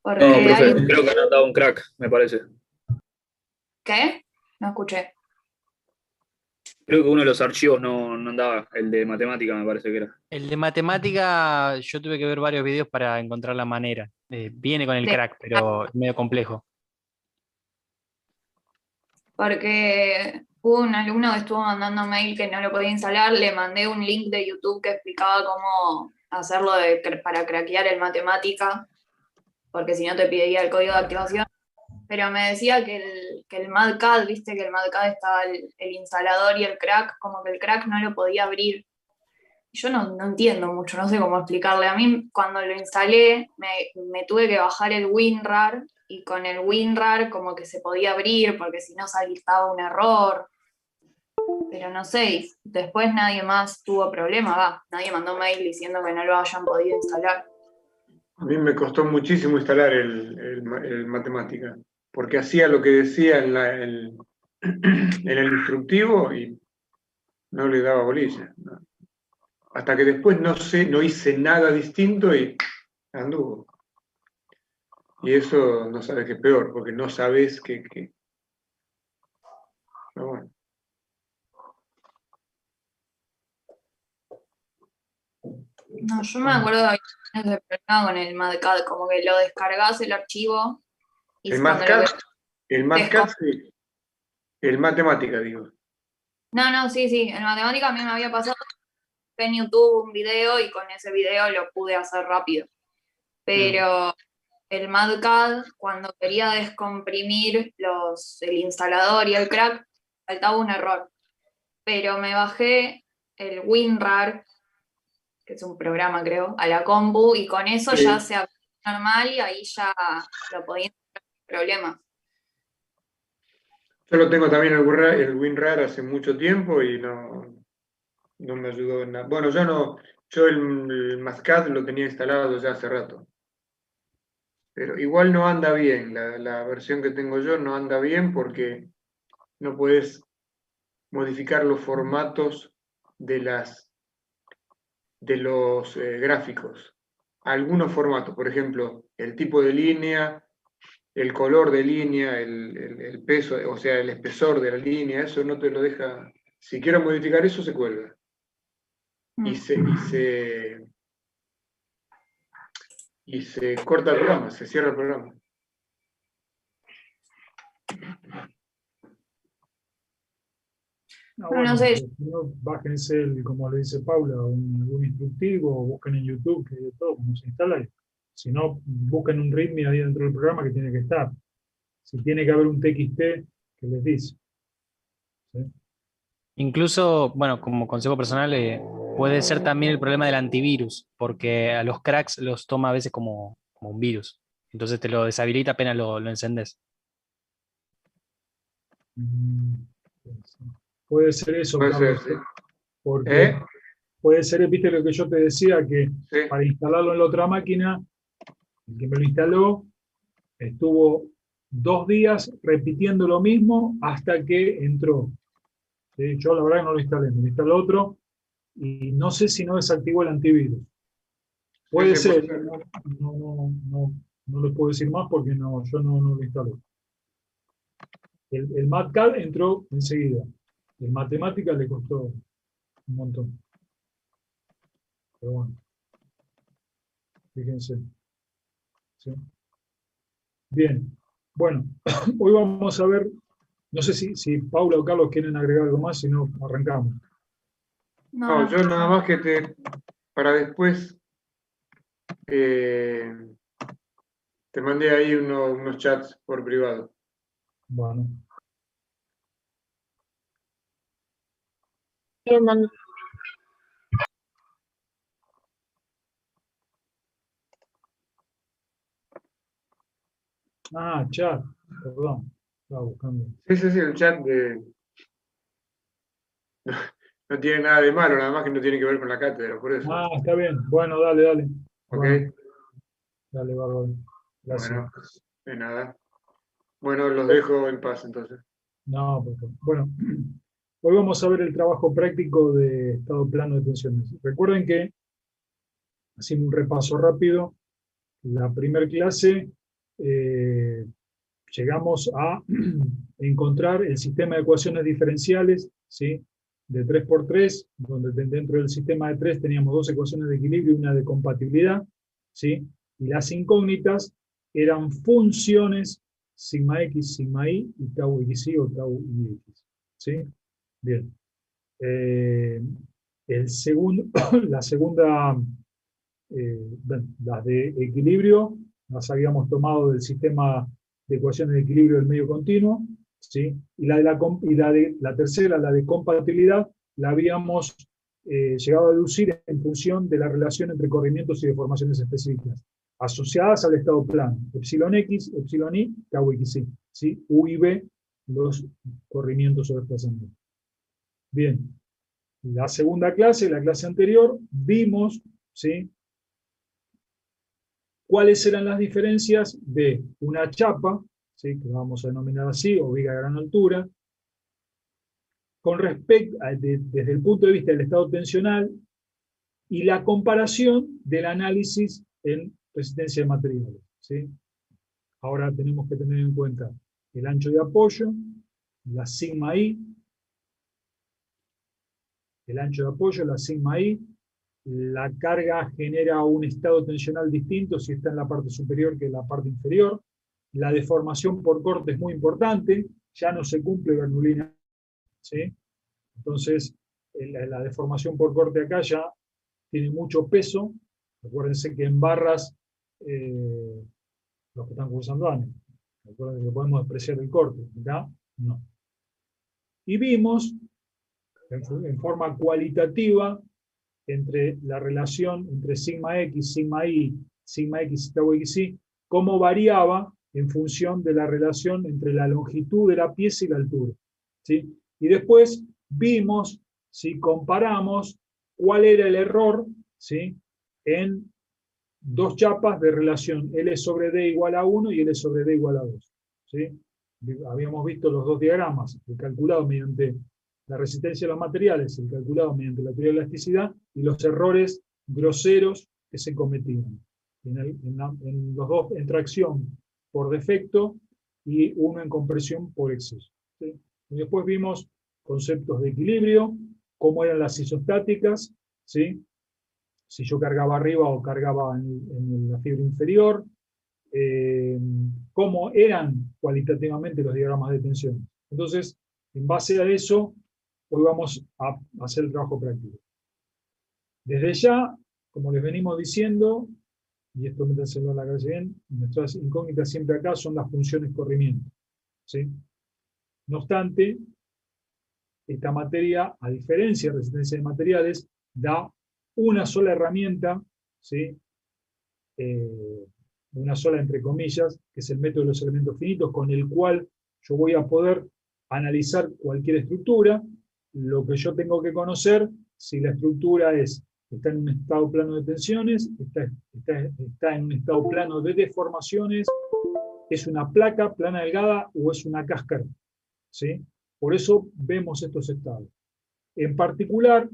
No, Porque profe, hay... creo que han dado un crack, me parece. ¿Qué? No escuché. Creo que uno de los archivos no andaba, el de matemática me parece que era. El de matemática, yo tuve que ver varios videos para encontrar la manera. Viene con el De- crack, pero es medio complejo. Porque hubo un alumno que estuvo mandando mail que no lo podía instalar, le mandé un link de YouTube que explicaba cómo hacerlo para craquear el matemática, porque si no te pediría el código de activación. Pero me decía que el MadCAD, viste que el MadCAD estaba el instalador y el crack, como que el crack no lo podía abrir. Yo no entiendo mucho, no sé cómo explicarle. A mí cuando lo instalé me tuve que bajar el WinRAR y con el WinRAR como que se podía abrir porque si no saltaba un error. Pero no sé, y después nadie más tuvo problema, nadie mandó mail diciendo que no lo hayan podido instalar. A mí me costó muchísimo instalar el matemática, porque hacía lo que decía en el instructivo y no le daba bolilla, ¿no? Hasta que después no hice nada distinto y anduvo. Y eso no sabes qué es peor, porque no sabes qué. Pero bueno. No, yo me acuerdo que había ese problema con el MadCAD, como que lo descargas el archivo y El cuando lo MATCAD, ves el te MATCAD, sí, el matemática, digo. No, no, sí, sí. En matemática a mí me había pasado en YouTube un video y con ese video lo pude hacer rápido. Mm. Pero el MadCAD, cuando quería descomprimir el instalador y el crack, faltaba un error. Pero me bajé el WinRAR, que es un programa, creo, a la compu, y con eso ya Sí. se abrió normal y ahí ya lo podía instalar sin problemas. Yo lo tengo también el WinRAR hace mucho tiempo y no me ayudó en nada. Bueno, yo el MATCAD lo tenía instalado ya hace rato. Pero igual no anda bien, la versión que tengo yo no anda bien porque no puedes modificar los formatos de los gráficos. Algunos formatos, por ejemplo, el tipo de línea, el color de línea, el peso, o sea, el espesor de la línea, eso no te lo deja. Si quiero modificar eso, se cuelga. Y Mm. se, y se, y se corta el programa, se cierra el programa. No, Pero no bueno, sé, si no, bájense, como le dice Paula, algún instructivo, o busquen en YouTube, que de todo, cómo se instala. Si no, busquen un README ahí dentro del programa que tiene que estar. Si tiene que haber un TXT, que les dice. ¿Sí? Incluso, bueno, como consejo personal, puede ser también el problema del antivirus, porque a los cracks los toma a veces como un virus. Entonces te lo deshabilita apenas lo encendés. Mm, Puede ser eso, Puede ser, Carlos, sí. porque ¿Eh? puede ser, viste lo que yo te decía, que Sí. para instalarlo en la otra máquina, el que me lo instaló estuvo 2 días repitiendo lo mismo hasta que entró. ¿Sí? Yo la verdad que no lo instalé, me lo instaló otro y no sé si no desactivó el antivirus. Sí, Puede sí, puede ser, ser. no les puedo decir más porque yo no lo instalé. El MATCAD entró enseguida. El matemática le costó un montón. Pero bueno, fíjense. ¿Sí? Bien, bueno, hoy vamos a ver, no sé si Paula o Carlos quieren agregar algo más, si no, arrancamos. no, No, no. yo nada más que para después, eh, te mandé ahí unos chats por privado. Bueno, Bien, Dani. chat, perdón, estaba buscando. Sí, sí, sí, el chat no tiene nada de malo, nada más que no tiene que ver con la cátedra, por eso. Está bien, bueno, dale. ¿Ok? Bueno, dale, bárbaro. Gracias. Bueno, pues, de nada. Bueno, los dejo en paz entonces. No, bueno, hoy vamos a ver el trabajo práctico de estado plano de tensiones. Recuerden que, haciendo un repaso rápido, la primera clase llegamos a encontrar el sistema de ecuaciones diferenciales, ¿sí?, de 3×3, donde dentro del sistema de 3 teníamos 2 ecuaciones de equilibrio y una de compatibilidad, ¿sí? Y las incógnitas eran funciones sigma x, sigma y tau xy o tau ix, ¿sí? Bien. La segunda, bueno, las de equilibrio, las habíamos tomado del sistema de ecuaciones de equilibrio del medio continuo, ¿sí? Y la tercera, la de compatibilidad, la habíamos llegado a deducir en función de la relación entre corrimientos y deformaciones específicas, asociadas al estado plano, epsilon x, epsilon y, tau xy, ¿sí? U y b, los corrimientos o desplazamientos. Bien, la segunda clase, la clase anterior, vimos, ¿sí?, cuáles eran las diferencias de una chapa, ¿sí?, que vamos a denominar así, o viga de gran altura, con respecto desde el punto de vista del estado tensional, y la comparación del análisis en resistencia de materiales, ¿sí? Ahora tenemos que tener en cuenta el ancho de apoyo, la sigma i, el ancho de apoyo, la sigma i, la carga genera un estado tensional distinto si está en la parte superior que en la parte inferior. La deformación por corte es muy importante, ya no se cumple Bernoulli, ¿sí? Entonces, la deformación por corte acá ya tiene mucho peso. Acuérdense que en barras, los que están cursando años, recuerden que podemos despreciar el corte, acá no. Y vimos, en forma cualitativa, entre la relación entre sigma x, sigma y, sigma x, tau xy, cómo variaba en función de la relación entre la longitud de la pieza y la altura, ¿sí? Y después vimos, si comparamos, cuál era el error, ¿sí?, en dos chapas de relación L sobre D igual a 1 y L sobre D igual a 2, ¿sí? Habíamos visto los dos diagramas, el calculado mediante la resistencia de los materiales, el calculado mediante la teoría de elasticidad, y los errores groseros que se cometían. En los dos en tracción por defecto y uno en compresión por exceso, ¿sí? Y después vimos conceptos de equilibrio, cómo eran las isostáticas, ¿sí?, si yo cargaba arriba o cargaba en la fibra inferior, cómo eran cualitativamente los diagramas de tensión. Entonces, en base a eso, hoy vamos a hacer el trabajo práctico. Desde ya, como les venimos diciendo, y esto métanselo en la cabeza bien, nuestras incógnitas siempre acá son las funciones corrimiento, ¿sí? No obstante, esta materia, a diferencia de resistencia de materiales, da una sola herramienta, ¿sí?, una sola entre comillas, que es el método de los elementos finitos, con el cual yo voy a poder analizar cualquier estructura. Lo que yo tengo que conocer, si la estructura está en un estado plano de tensiones, está en un estado plano de deformaciones, es una placa plana delgada o es una cáscara, ¿sí? Por eso vemos estos estados. En particular,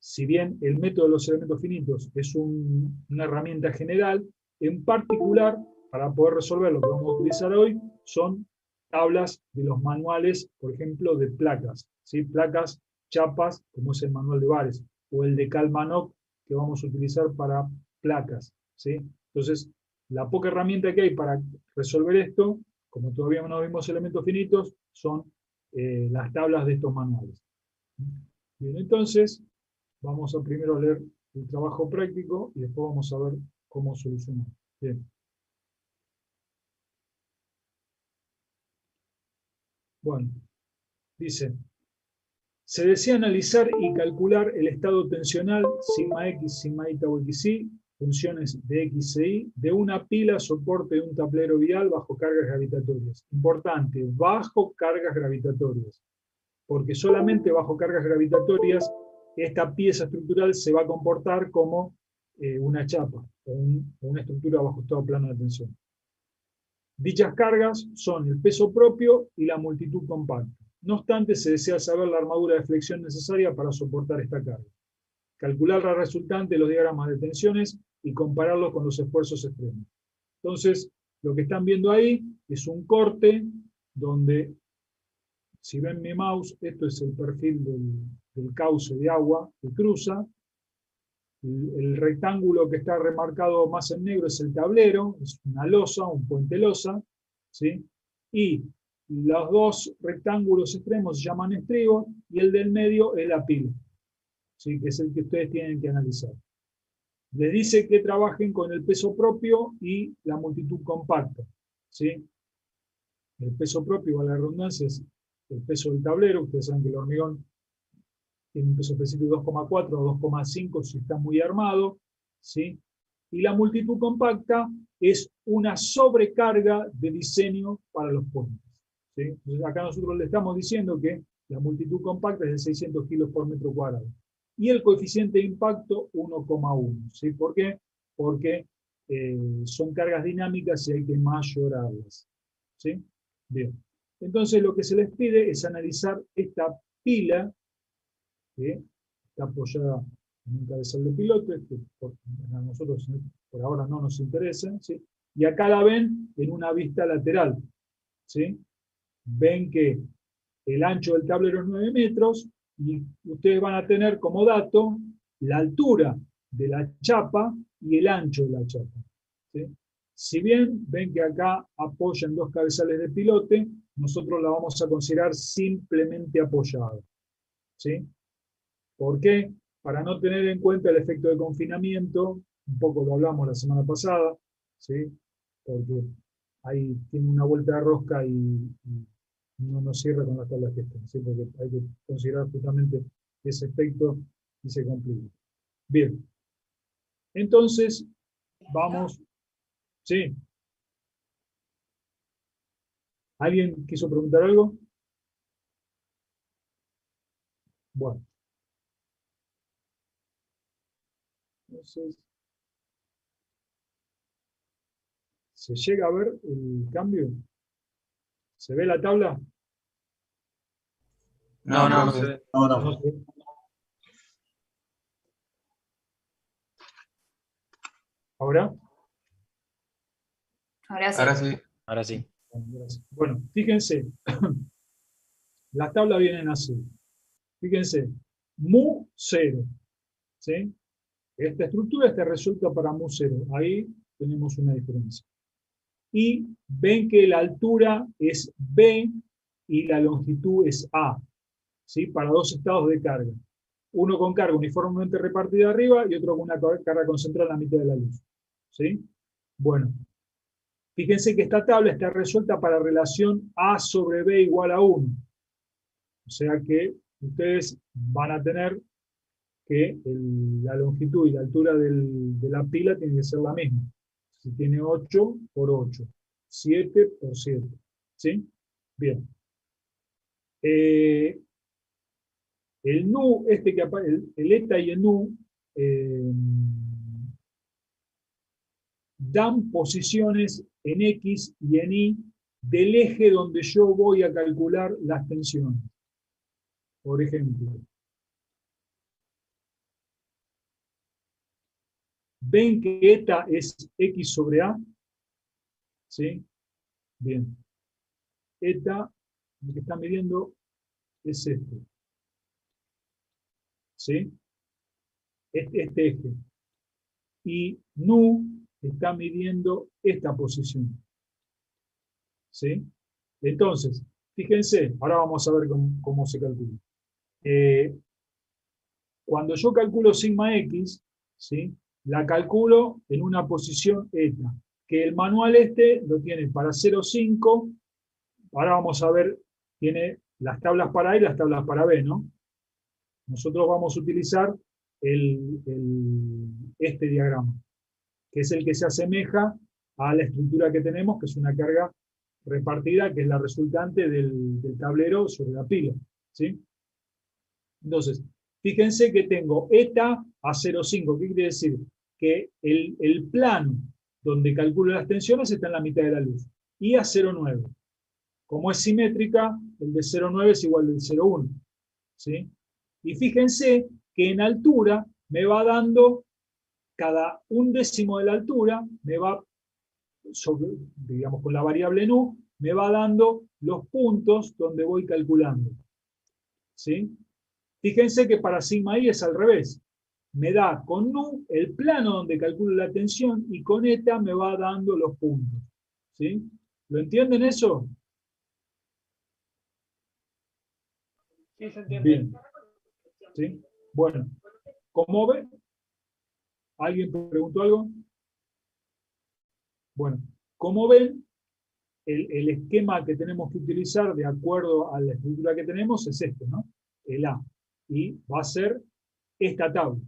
si bien el método de los elementos finitos es una herramienta general, en particular, para poder resolver lo que vamos a utilizar hoy, son tablas de los manuales, por ejemplo, de placas, ¿sí? Placas, chapas, como es el manual de Bares, o el de Kalmanov, que vamos a utilizar para placas, ¿sí? Entonces, la poca herramienta que hay para resolver esto, como todavía no vimos elementos finitos, son las tablas de estos manuales. Bien, entonces, vamos a primero leer el trabajo práctico y después vamos a ver cómo solucionar. Bien. Bueno, dice, se desea analizar y calcular el estado tensional sigma x, sigma y, tau xy, funciones de x e y, de una pila soporte de un tablero vial bajo cargas gravitatorias. Importante, bajo cargas gravitatorias, porque solamente bajo cargas gravitatorias esta pieza estructural se va a comportar como una chapa o una estructura bajo estado plano de tensión. Dichas cargas son el peso propio y la multitud compacta. No obstante, se desea saber la armadura de flexión necesaria para soportar esta carga. Calcular la resultante de los diagramas de tensiones y compararlos con los esfuerzos extremos. Entonces, Lo que están viendo ahí es un corte donde, si ven mi mouse, esto es el perfil del cauce de agua que cruza. El rectángulo que está remarcado más en negro es el tablero, es una losa, un puente losa, ¿sí? Y los dos rectángulos extremos se llaman estribos y el del medio es la pila, ¿sí? Que es el que ustedes tienen que analizar. Les dice que trabajen con el peso propio y la multitud compacta, ¿sí? El peso propio, a la redundancia, es el peso del tablero. Ustedes saben que el hormigón tiene un peso específico de 2,4 o 2,5 si está muy armado, ¿sí? Y la multitud compacta es una sobrecarga de diseño para los puentes, ¿sí? Entonces acá nosotros le estamos diciendo que la multitud compacta es de 600 kilos por metro cuadrado. Y el coeficiente de impacto 1,1, ¿sí? ¿Por qué? Porque son cargas dinámicas y hay que mayorarlas, ¿sí? Bien. Entonces lo que se les pide es analizar esta pila, que está apoyada en un cabezal de pilote, que a nosotros por ahora no nos interesa, ¿sí? Y acá la ven en una vista lateral, ¿sí? Ven que el ancho del tablero es 9 metros, y ustedes van a tener como dato la altura de la chapa y el ancho de la chapa, ¿sí? Si bien ven que acá apoyan dos cabezales de pilote, nosotros la vamos a considerar simplemente apoyada, ¿sí? ¿Por qué? Para no tener en cuenta el efecto de confinamiento, un poco lo hablamos la semana pasada, ¿sí? Porque ahí tiene una vuelta de rosca y no nos cierra con las tablas que están, ¿sí? Porque hay que considerar justamente ese efecto y se complica. Bien. Entonces, vamos. ¿Sí? ¿Alguien quiso preguntar algo? Bueno. Entonces, ¿se llega a ver el cambio? ¿Se ve la tabla? No, no, No sé. No se ve. ¿Ahora? Ahora sí. Ahora sí. ahora sí. Bueno, fíjense, las tablas vienen así. Fíjense, mu 0, ¿sí? Esta estructura está resuelta para mu 0. Ahí tenemos una diferencia. Y ven que la altura es B y la longitud es A, ¿sí? Para dos estados de carga. Uno con carga uniformemente repartida arriba y otro con una carga concentrada en la mitad de la luz, ¿sí? Bueno, fíjense que esta tabla está resuelta para relación A sobre B igual a 1. O sea que ustedes van a tener que la longitud y la altura de la pila tiene que ser la misma. Si tiene 8 por 8, 7 por 7. ¿Sí? Bien. El nu, este que aparece, el eta y el nu, dan posiciones en X y en Y del eje donde yo voy a calcular las tensiones. Por ejemplo, ¿ven que eta es X sobre A? ¿Sí? Bien. Eta, lo que está midiendo es esto. ¿Sí? Este eje. Y nu está midiendo esta posición. ¿Sí? Entonces, fíjense, ahora vamos a ver cómo se calcula. Cuando yo calculo sigma X, ¿sí? La calculo en una posición eta, que el manual lo tiene para 0,5. Ahora vamos a ver, tiene las tablas para A y las tablas para B, ¿no? Nosotros vamos a utilizar este diagrama, que es el que se asemeja a la estructura que tenemos, que es una carga repartida, que es la resultante del tablero sobre la pila, ¿sí? Entonces, fíjense que tengo eta a 0,5. ¿Qué quiere decir? Que el plano donde calculo las tensiones está en la mitad de la luz. Y a 0,9. Como es simétrica, el de 0,9 es igual al del 0,1. ¿Sí? Y fíjense que en altura me va dando, cada 1/10 de la altura, me va digamos, con la variable nu, me va dando los puntos donde voy calculando. ¿Sí? Fíjense que para sigma i es al revés. Me da con nu el plano donde calculo la tensión y con eta me va dando los puntos. ¿Sí? ¿Lo entienden eso? Sí, se entiende. Bien. ¿Sí? Bueno, ¿cómo ven? ¿Alguien preguntó algo? Bueno, como ven, el esquema que tenemos que utilizar de acuerdo a la estructura que tenemos es este, ¿no? El A. Y va a ser esta tabla.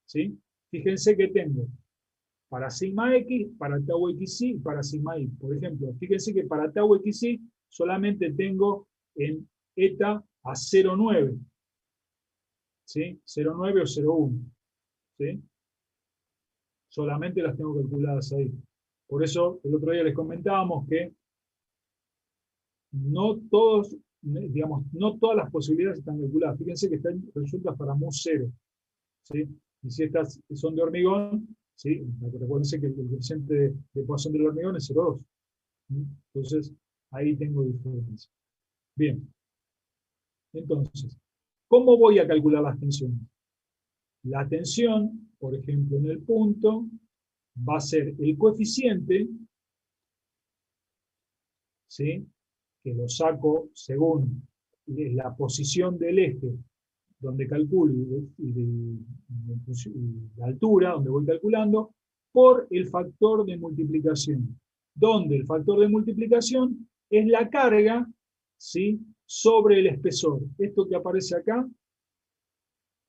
¿Sí? Fíjense que tengo para sigma x, para tau xi y para sigma y. Por ejemplo, fíjense que para tau xi solamente tengo en eta a 0,9. ¿Sí? 0,9 o 0,1. ¿Sí? Solamente las tengo calculadas ahí. Por eso el otro día les comentábamos que no todos, digamos, no todas las posibilidades están calculadas. Fíjense que están resueltas para mu 0. ¿Sí? Y si estas son de hormigón, ¿sí? Recuérdense que el coeficiente de Poisson del hormigón es 0,2. Entonces, ahí tengo diferencia. Bien. Entonces, ¿cómo voy a calcular las tensiones? La tensión, por ejemplo, en el punto, va a ser el coeficiente, ¿sí? Que lo saco según la posición del eje donde calculo y la altura donde voy calculando, por el factor de multiplicación, donde el factor de multiplicación es la carga, ¿sí? Sobre el espesor. Esto que aparece acá,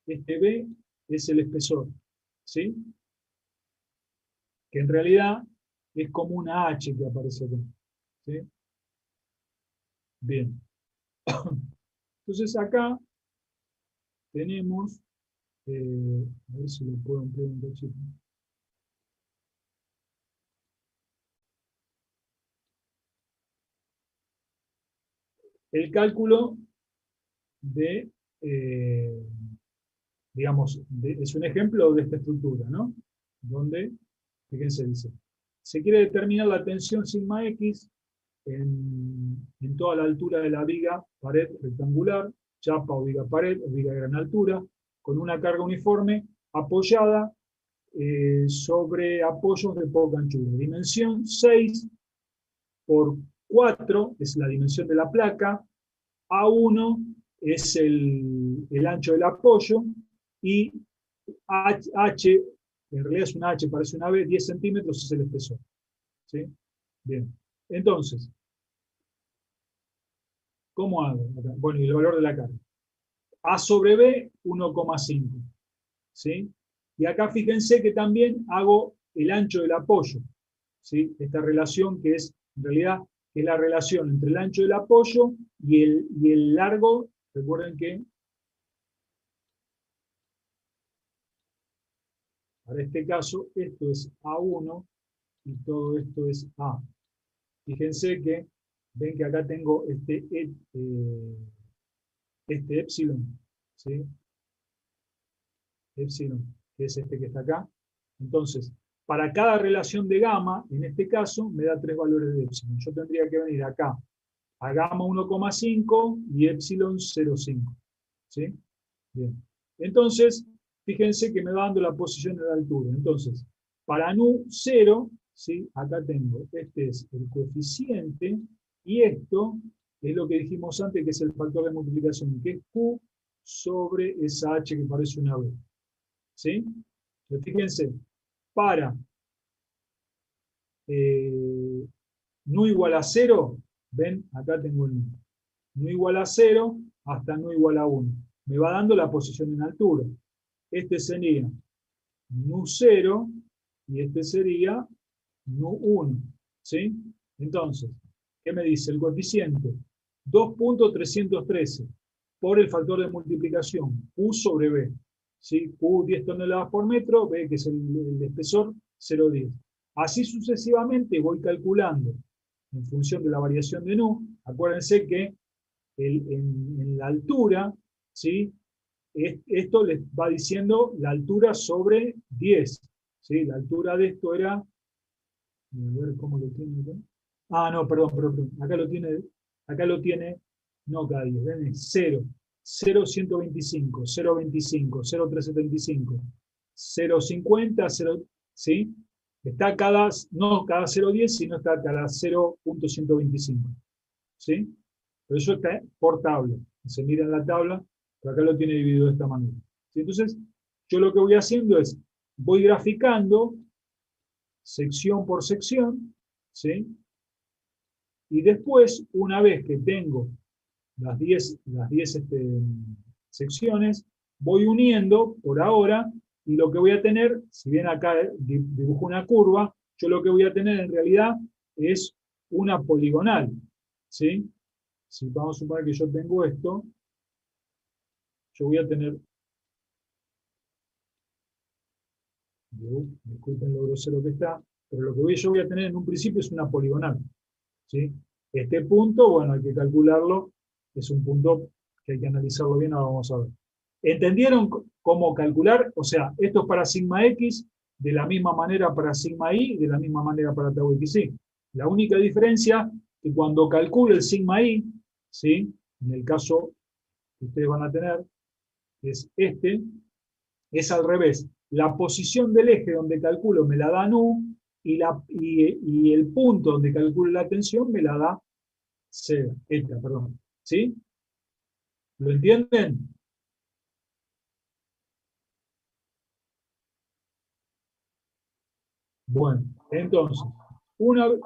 este B, es el espesor, ¿sí? Que en realidad es como una H que aparece acá, ¿sí? Bien. Entonces acá tenemos, a ver si lo puedo ampliar un cachito. El cálculo de, digamos, es un ejemplo de esta estructura, ¿no? Donde, fíjense, dice, se quiere determinar la tensión sigma x en toda la altura de la viga pared rectangular, chapa o viga pared o viga de gran altura, con una carga uniforme apoyada sobre apoyos de poca anchura. Dimensión 6 por 4 es la dimensión de la placa, A1 es el ancho del apoyo, y H, en realidad es una H, parece una B, 10 centímetros es el espesor. ¿Sí? Bien. Entonces, ¿cómo hago? Bueno, y el valor de la carga. A sobre B, 1,5. ¿Sí? Y acá fíjense que también hago el ancho del apoyo. ¿Sí? Esta relación que es, en realidad, es la relación entre el ancho del apoyo y el largo. Recuerden que para este caso, esto es A1 y todo esto es A. Fíjense que, ven que acá tengo este épsilon, ¿sí? Épsilon, que es este que está acá. Entonces, para cada relación de gamma, en este caso, me da 3 valores de épsilon. Yo tendría que venir acá a gamma 1,5 y épsilon 0,5. ¿Sí? Bien. Entonces, fíjense que me va dando la posición de la altura. Entonces, para nu 0, ¿sí? Acá tengo, este es el coeficiente, y esto es lo que dijimos antes, que es el factor de multiplicación, que es Q sobre esa H que parece una B. ¿Sí? Entonces, fíjense, para nu igual a 0, ven, acá tengo el nu. Nu igual a 0 hasta nu igual a 1. Me va dando la posición en altura. Este sería nu 0 y este sería nu 1. ¿Sí? Entonces, ¿qué me dice? El coeficiente 2.313 por el factor de multiplicación, Q sobre B. ¿Sí? Q 10 toneladas por metro, B que es el espesor, 0,10. Así sucesivamente voy calculando en función de la variación de nu. Acuérdense que en la altura, ¿sí? Esto les va diciendo la altura sobre 10. ¿Sí? La altura de esto era A ver cómo lo tiene acá. Ah, no, perdón. Acá lo tiene, no cada 10, ven, es 0, 0,125, 0,25, 0,375, 0,50, 0, ¿sí? Está no cada 0,10, sino está cada 0,125, ¿sí? Pero eso está por tabla. Se mira en la tabla, pero acá lo tiene dividido de esta manera. ¿Sí? Entonces, yo lo que voy haciendo es, voy graficando sección por sección, ¿sí? Y después, una vez que tengo las 10 secciones, voy uniendo por ahora, y lo que voy a tener, si bien acá dibujo una curva, yo lo que voy a tener en realidad es una poligonal, ¿sí? Si vamos a suponer que yo tengo esto, yo voy a tener, disculpen lo grosero que está, pero lo que yo voy a tener en un principio es una poligonal, ¿sí? Este punto, bueno, hay que calcularlo, es un punto que hay que analizarlo bien, ahora vamos a ver. ¿Entendieron cómo calcular? O sea, esto es para sigma x, de la misma manera para sigma y, de la misma manera para tau xy. La única diferencia es que cuando calculo el sigma y, ¿sí? En el caso que ustedes van a tener, es este, es al revés. La posición del eje donde calculo me la da nu, y el punto donde calculo la tensión me la da eta, perdón. ¿Sí? ¿Lo entienden? Bueno, entonces, una vez...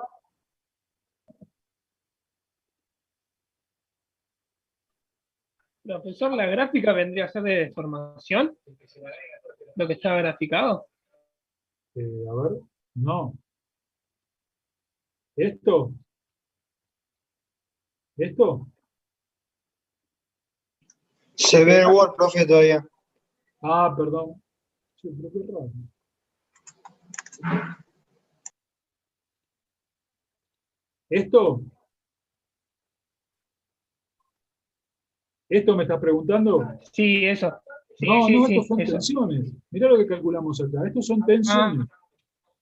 Profesor, la gráfica vendría a ser de deformación, lo que está graficado. A ver, no. ¿Esto? Se ve el Word, profe, todavía. Ah, perdón. Sí, pero qué raro. ¿Esto? ¿Esto me estás preguntando? Sí, eso. Sí, No, sí, no, sí, estos son eso. tensiones. Mirá lo que calculamos acá. Estos son tensiones.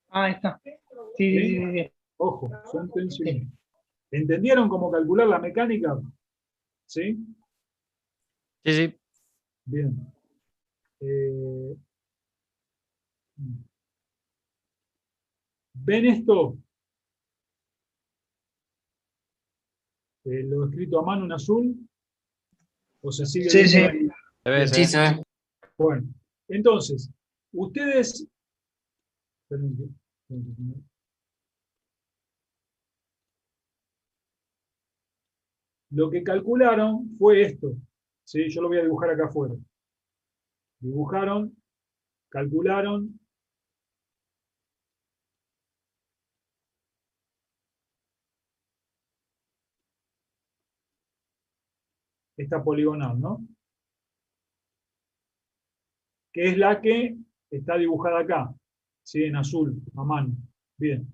Ahí está. Sí, ¿Sí? sí, sí, sí. Ojo, son tensiones. ¿Entendieron cómo calcular la mecánica? ¿Sí? Sí, sí. Bien. ¿Ven esto? Lo escrito a mano en azul. ¿O se sigue Sí, viendo sí. ahí? Se ve, Bien. se Sí, ve. se ve. Bueno, entonces, ustedes... Lo que calcularon fue esto. ¿Sí? Yo lo voy a dibujar acá afuera. Dibujaron, calcularon. Esta poligonal, ¿no? Que es la que está dibujada acá, ¿sí? En azul, a mano. Bien.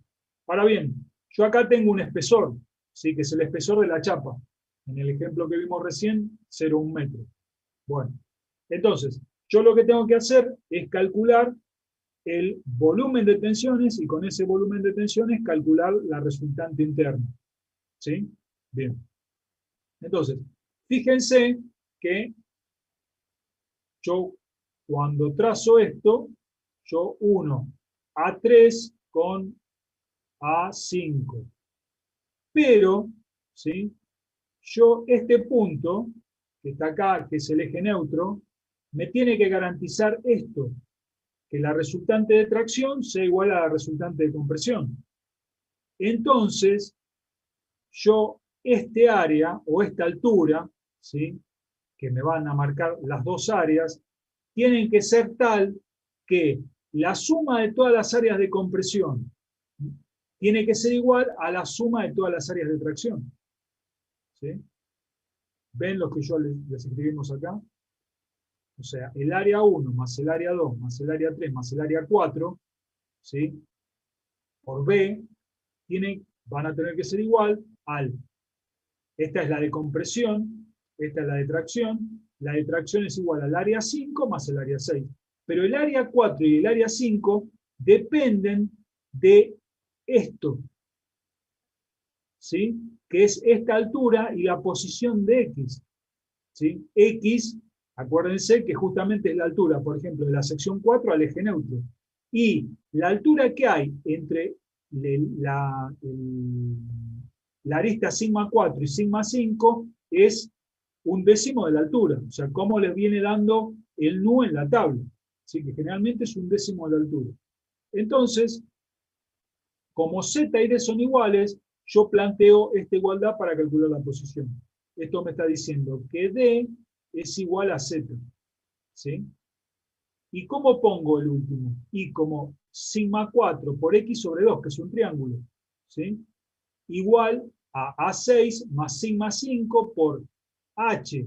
Ahora bien, yo acá tengo un espesor, ¿sí? Que es el espesor de la chapa. En el ejemplo que vimos recién, 0,1 metro. Bueno, entonces, yo lo que tengo que hacer es calcular el volumen de tensiones y con ese volumen de tensiones calcular la resultante interna. ¿Sí? Bien. Entonces, fíjense que yo cuando trazo esto, yo uno A3 con A5. Pero, ¿sí? Yo este punto, que está acá, que es el eje neutro, me tiene que garantizar esto, que la resultante de tracción sea igual a la resultante de compresión. Entonces, yo este área o esta altura, ¿sí? Que me van a marcar las dos áreas, tienen que ser tal que la suma de todas las áreas de compresión tiene que ser igual a la suma de todas las áreas de tracción. ¿Sí? ¿Ven lo que yo les escribimos acá? O sea, el área 1 más el área 2 más el área 3 más el área 4, ¿sí? Por B, van a tener que ser igual al... Esta es la de compresión, esta es la de tracción. La de tracción es igual al área 5 más el área 6. Pero el área 4 y el área 5 dependen de esto, ¿sí? Que es esta altura y la posición de X, ¿sí? X, acuérdense que justamente es la altura, por ejemplo, de la sección 4 al eje neutro. Y la altura que hay entre la arista sigma 4 y sigma 5 es 1/10 de la altura. O sea, cómo les viene dando el nu en la tabla. Así que generalmente es 1/10 de la altura. Entonces, como Z y D son iguales, yo planteo esta igualdad para calcular la posición. Esto me está diciendo que D es igual a Z. ¿Sí? ¿Y cómo pongo el último? Y como sigma 4 por X sobre 2, que es un triángulo, ¿sí? Igual a A6 más sigma 5 por H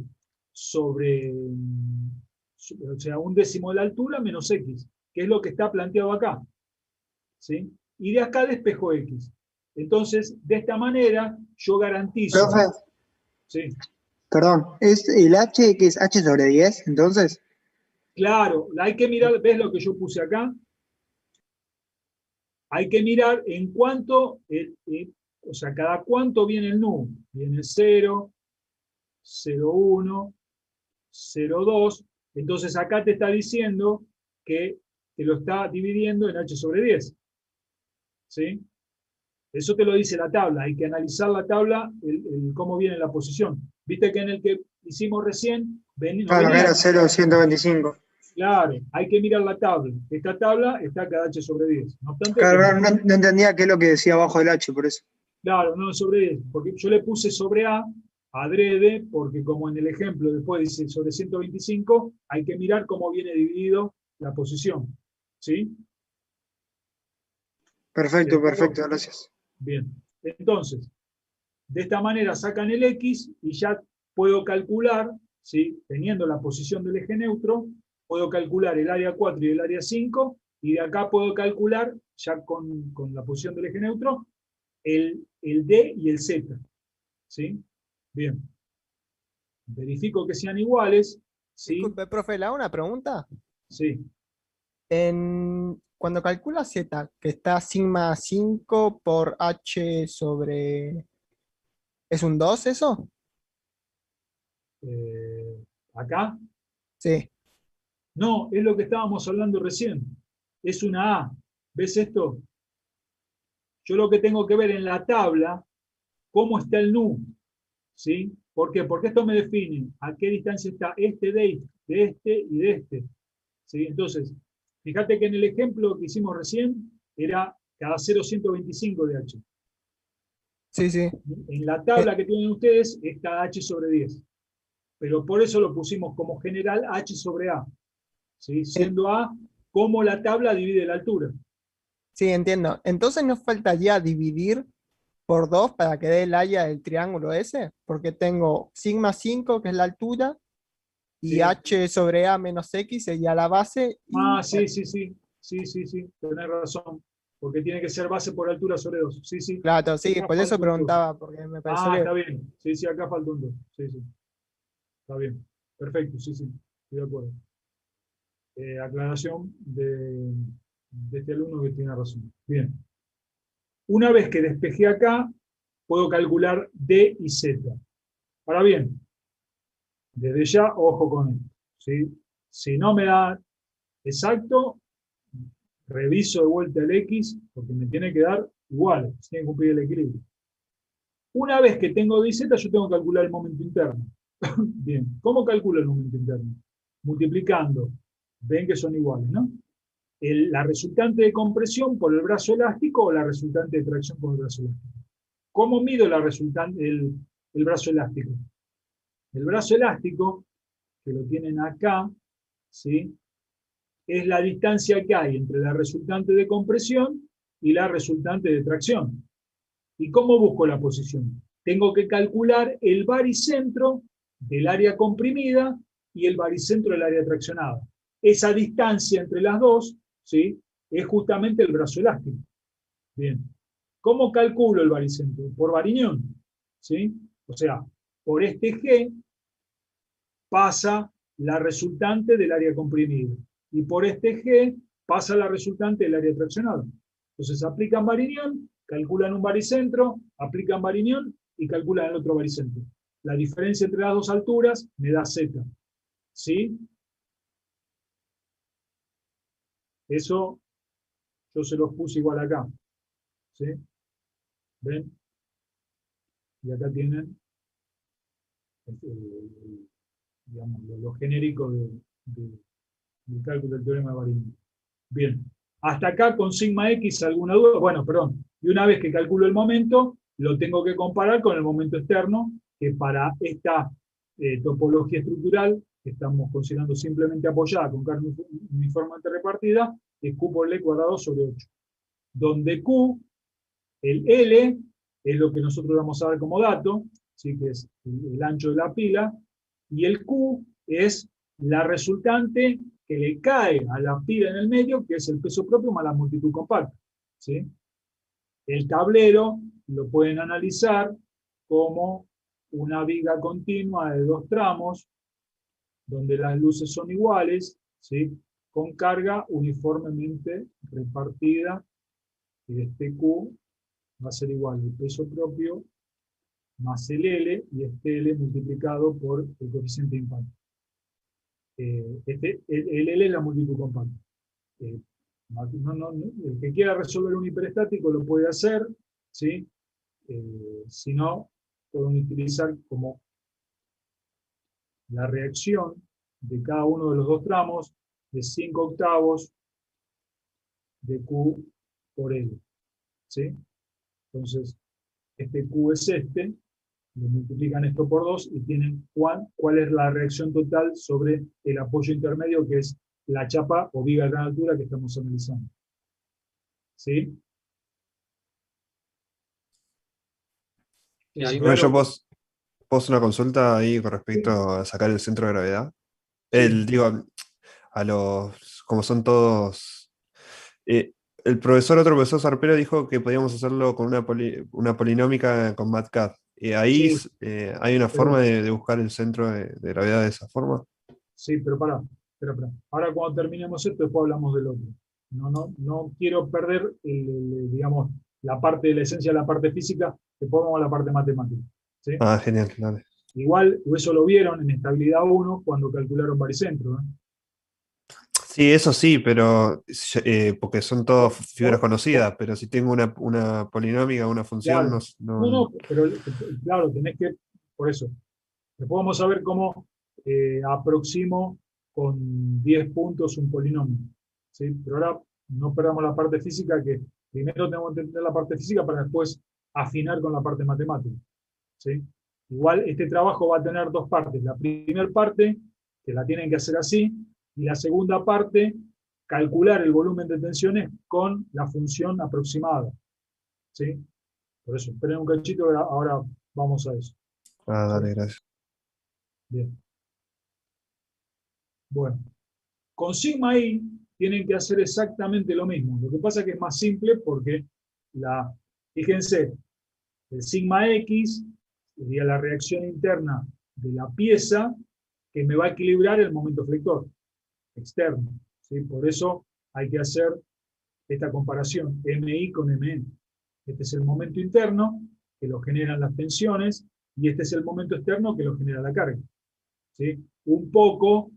sobre, o sea, 1/10 de la altura menos X, que es lo que está planteado acá. ¿Sí? Y de acá despejo X. Entonces, de esta manera, yo garantizo... Profe, ¿Sí? perdón, ¿es el H que es H sobre 10, entonces? Claro, hay que mirar, ¿ves lo que yo puse acá? Hay que mirar en cuánto, o sea, cada cuánto viene el nu. Viene 0, 0,1, 0,2. Entonces acá te está diciendo que te lo está dividiendo en H sobre 10. ¿Sí? Eso te lo dice la tabla. Hay que analizar la tabla, cómo viene la posición. Viste que en el que hicimos recién, no Claro, venía. era 0,125. Claro, hay que mirar la tabla. Esta tabla está cada H sobre 10. No obstante, Claro, no entendía qué es lo que decía abajo del H, por eso. claro, no sobre 10. Porque yo le puse sobre A, adrede, porque como en el ejemplo después dice sobre 125, hay que mirar cómo viene dividido la posición. ¿Sí? Perfecto, perfecto, gracias. Bien. Entonces, de esta manera sacan el X y ya puedo calcular, ¿sí? Teniendo la posición del eje neutro, puedo calcular el área 4 y el área 5, y de acá puedo calcular, ya con la posición del eje neutro, el D y el Z. ¿Sí? Bien. Verifico que sean iguales. ¿Sí? Disculpe, profe, ¿le hago una pregunta? Sí. Cuando calcula Z, que está sigma 5 por H sobre... ¿Es un 2 eso? Acá. Sí. No, es lo que estábamos hablando recién. Es una A. ¿Ves esto? Yo lo que tengo que ver en la tabla, cómo está el nu. ¿Sí? ¿Por qué? Porque esto me define a qué distancia está este de este y de este. ¿Sí? Entonces, fíjate que en el ejemplo que hicimos recién era cada 0,125 de H. Sí, sí. En la tabla que tienen ustedes es cada H sobre 10. Pero por eso lo pusimos como general H sobre A. ¿Sí? Siendo A como la tabla divide la altura. Sí, entiendo. Entonces nos faltaría dividir por 2 para que dé el área del triángulo ese, porque tengo sigma 5, que es la altura, y Sí. H sobre A menos X sería la base. Sí. Tenés razón. Porque tiene que ser base por altura sobre 2. Sí. Claro, sí, Acá por eso falta un 2. preguntaba, porque me pareció que... Está bien. Sí, acá falta un 2. Sí. Está bien. Perfecto, sí. Estoy de acuerdo. Aclaración de este alumno que tiene razón. Bien. Una vez que despejé acá, puedo calcular D y Z. Ahora bien, desde ya, ojo con esto. ¿Sí? Si no me da exacto, reviso de vuelta el X, porque me tiene que dar igual, tiene que cumplir el equilibrio. Una vez que tengo D y Z, yo tengo que calcular el momento interno. Bien, ¿cómo calculo el momento interno? Multiplicando, ven que son iguales, ¿no? La resultante de compresión por el brazo elástico o la resultante de tracción por el brazo elástico. ¿Cómo mido la resultante, el brazo elástico? El brazo elástico, que lo tienen acá, ¿sí? Es la distancia que hay entre la resultante de compresión y la resultante de tracción. ¿Y cómo busco la posición? Tengo que calcular el baricentro del área comprimida y el baricentro del área traccionada. Esa distancia entre las dos, ¿sí? Es justamente el brazo elástico. Bien. ¿Cómo calculo el baricentro? Por variñón. ¿Sí? O sea, por este G pasa la resultante del área comprimida. Y por este G pasa la resultante del área traccionada. Entonces aplican variñón calculan un baricentro, aplican barinión y calculan el otro baricentro. La diferencia entre las dos alturas me da Z. ¿Sí? Eso yo se los puse igual acá. ¿Sí? ¿Ven? Y acá tienen digamos, lo genérico del cálculo del teorema de Varigny. Bien. Hasta acá con sigma X, ¿alguna duda? Bueno, perdón. Y una vez que calculo el momento, lo tengo que comparar con el momento externo, que para esta topología estructural, que estamos considerando simplemente apoyada con carga uniformemente repartida, es Q por L cuadrado sobre 8. Donde Q, el L, es lo que nosotros vamos a dar como dato, ¿sí? Que es el ancho de la pila, y el Q es la resultante que le cae a la pila en el medio, que es el peso propio más la multitud compacta. ¿Sí? El tablero lo pueden analizar como una viga continua de 2 tramos, donde las luces son iguales, ¿sí? Con carga uniformemente repartida, y este Q va a ser igual al peso propio más el L, y este L multiplicado por el coeficiente de impacto. El L es la multitud compacta. El que quiera resolver un hiperestático lo puede hacer, ¿sí? Si no, pueden utilizar como la reacción de cada uno de los 2 tramos de 5 octavos de Q por L. ¿Sí? Entonces, este Q es este, le multiplican esto por 2 y tienen cuál es la reacción total sobre el apoyo intermedio, que es la chapa o viga de gran altura que estamos analizando. ¿Sí? Sí, sí. Bueno, yo puedo hacer una consulta ahí con respecto a sacar el centro de gravedad. Digo, a los, como son todos, otro profesor Sarpero dijo que podíamos hacerlo con una polinómica con MATCAD. Ahí Sí, hay una pero- forma de buscar el centro de gravedad de esa forma. Sí, pero pará. Ahora cuando terminemos esto, después hablamos del otro. No quiero perder, digamos, la parte de la esencia de la parte física, que ponemos a la parte matemática. ¿Sí? Ah, genial, dale. Igual, eso lo vieron en estabilidad 1 cuando calcularon baricentro. Sí, eso sí, pero porque son todas figuras conocidas, pero si tengo una polinómica, una función, Claro. Pero claro, tenés que, por eso. Después vamos a ver cómo aproximo con 10 puntos un polinomio. ¿Sí? Pero ahora no perdamos la parte física, que primero tenemos que entender la parte física para después afinar con la parte matemática. ¿Sí? Igual este trabajo va a tener 2 partes. La primera parte, que la tienen que hacer así, y la segunda parte, calcular el volumen de tensiones con la función aproximada. ¿Sí? Por eso, esperen un cachito, ahora vamos a eso. Ah, dale, gracias. Bien. Bueno, con sigma I tienen que hacer exactamente lo mismo. Lo que pasa es que es más simple porque, fíjense, el sigma X sería la reacción interna de la pieza que me va a equilibrar el momento flector externo. ¿Sí? Por eso hay que hacer esta comparación, MI con MN. Este es el momento interno que lo generan las tensiones y este es el momento externo que lo genera la carga. ¿Sí? Un poco,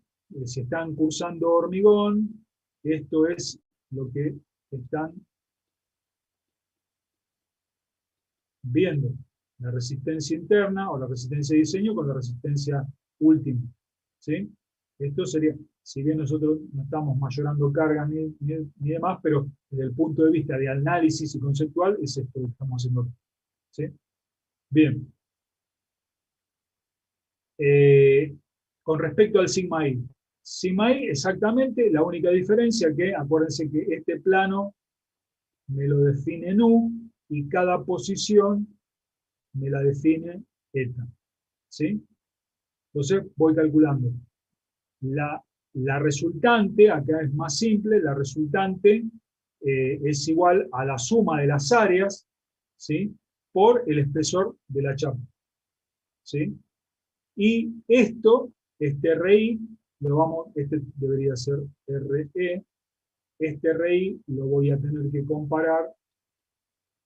si están cursando hormigón, esto es lo que están viendo. La resistencia interna o la resistencia de diseño con la resistencia última. ¿Sí? Esto sería, si bien nosotros no estamos mayorando cargas ni demás, pero desde el punto de vista de análisis y conceptual es esto que estamos haciendo. ¿Sí? Bien. Con respecto al sigma I. Sigma I, exactamente, la única diferencia que, acuérdense que este plano me lo define nu y cada posición me la define eta. ¿Sí? Entonces voy calculando. La resultante, acá es más simple, la resultante es igual a la suma de las áreas, ¿sí? Por el espesor de la chapa. ¿Sí? Y este RI, este debería ser RE, este RI lo voy a tener que comparar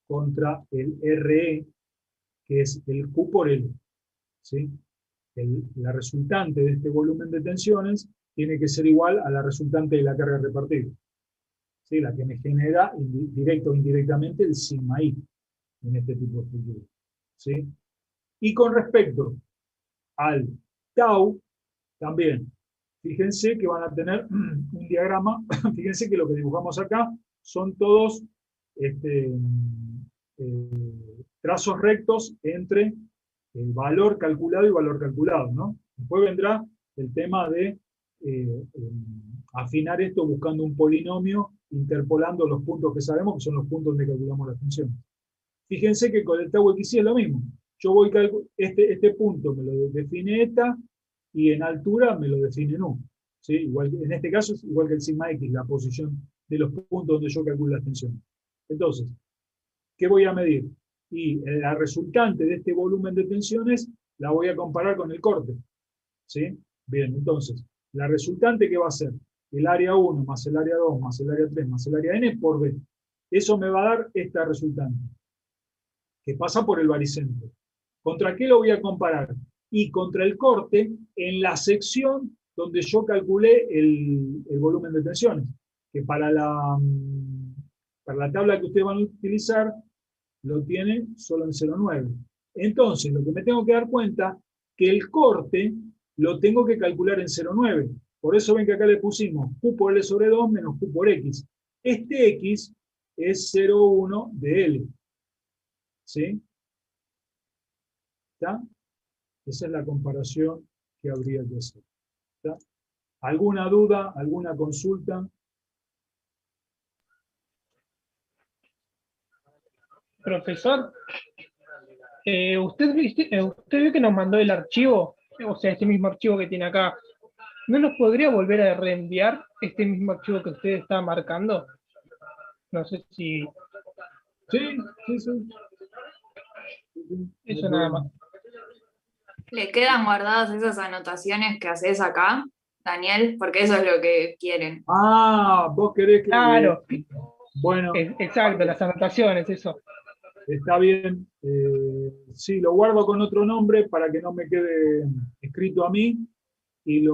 contra el RE, que es el Q por L. ¿Sí? La resultante de este volumen de tensiones tiene que ser igual a la resultante de la carga repartida. ¿Sí? La que me genera directa o indirectamente el sigma I en este tipo de estructura. ¿Sí? Y con respecto al tau, también, fíjense que van a tener un diagrama, fíjense que lo que dibujamos acá son todos trazos rectos entre el valor calculado y valor calculado, ¿no? Después vendrá el tema de afinar esto buscando un polinomio, interpolando los puntos que sabemos, que son los puntos donde calculamos la función. Fíjense que con el tau x es lo mismo. Yo voy este punto me lo define eta, y en altura me lo define nu. ¿Sí? Igual, en este caso es igual que el sigma x, la posición de los puntos donde yo calculo la tensión. Entonces, ¿qué voy a medir? Y la resultante de este volumen de tensiones la voy a comparar con el corte. ¿Sí? Bien, entonces, la resultante que va a ser el área 1 más el área 2 más el área 3 más el área n por b. Eso me va a dar esta resultante, que pasa por el baricentro. ¿Contra qué lo voy a comparar? Y contra el corte en la sección donde yo calculé el volumen de tensiones, que para la tabla que ustedes van a utilizar lo tiene solo en 0,9. Entonces, lo que me tengo que dar cuenta que el corte lo tengo que calcular en 0,9. Por eso ven que acá le pusimos Q por L sobre 2 menos Q por X. Este X es 0,1 de L. ¿Sí? ¿Está? Esa es la comparación que habría que hacer. ¿Está? ¿Alguna duda? ¿Alguna consulta? Profesor, usted vio que nos mandó el archivo, o sea, este mismo archivo que tiene acá. ¿No nos podría volver a reenviar este mismo archivo que usted está marcando? No sé si... Sí. Eso nada más. ¿Le quedan guardadas esas anotaciones que haces acá, Daniel? Porque eso es lo que quieren. Ah, vos querés que... Claro. Bueno. Exacto, las anotaciones, eso. Está bien. Sí, lo guardo con otro nombre para que no me quede escrito a mí y te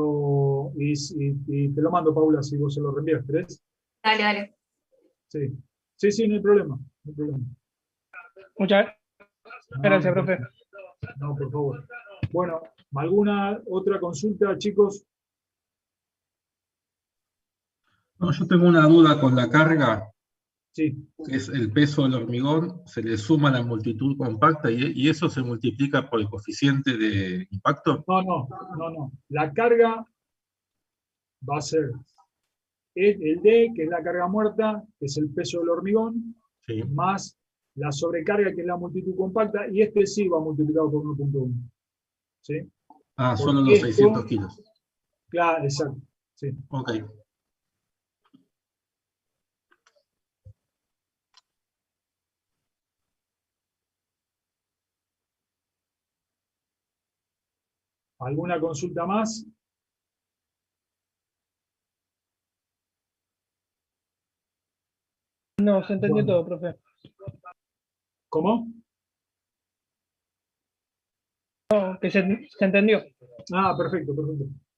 lo mando, Paula, si vos se lo reenvías. ¿Querés? Dale. Sí, no hay problema. No hay problema. Muchas gracias, profe. No, por favor. Bueno, ¿alguna otra consulta, chicos? No, yo tengo una duda con la carga, Sí. que es el peso del hormigón, se le suma la multitud compacta y eso se multiplica por el coeficiente de impacto. No. La carga va a ser el D, que es la carga muerta, que es el peso del hormigón, Sí. más la sobrecarga, que es la multitud compacta, y este sí va multiplicado por 1.1. ¿Sí? Ah, Porque solo los 600 kilos. Claro, exacto. Sí. Ok. ¿Alguna consulta más? No, se entendió todo, profe. ¿Cómo? No, que se entendió. Ah, perfecto.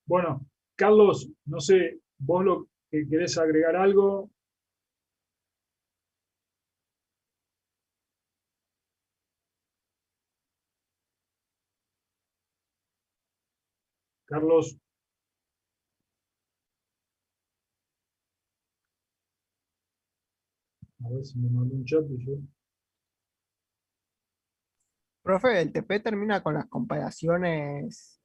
Bueno, Carlos, no sé, vos lo que querés agregar algo. Carlos. A ver si me mandó un chat y yo. Profe, ¿el TP termina con las comparaciones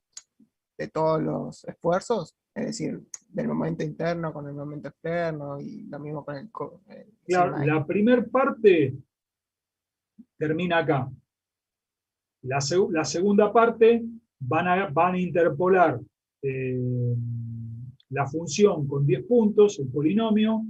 de todos los esfuerzos? Es decir, del momento interno con el momento externo y lo mismo con el Claro, sigma la primera parte termina acá. La segunda parte van a interpolar la función con 10 puntos, el polinomio,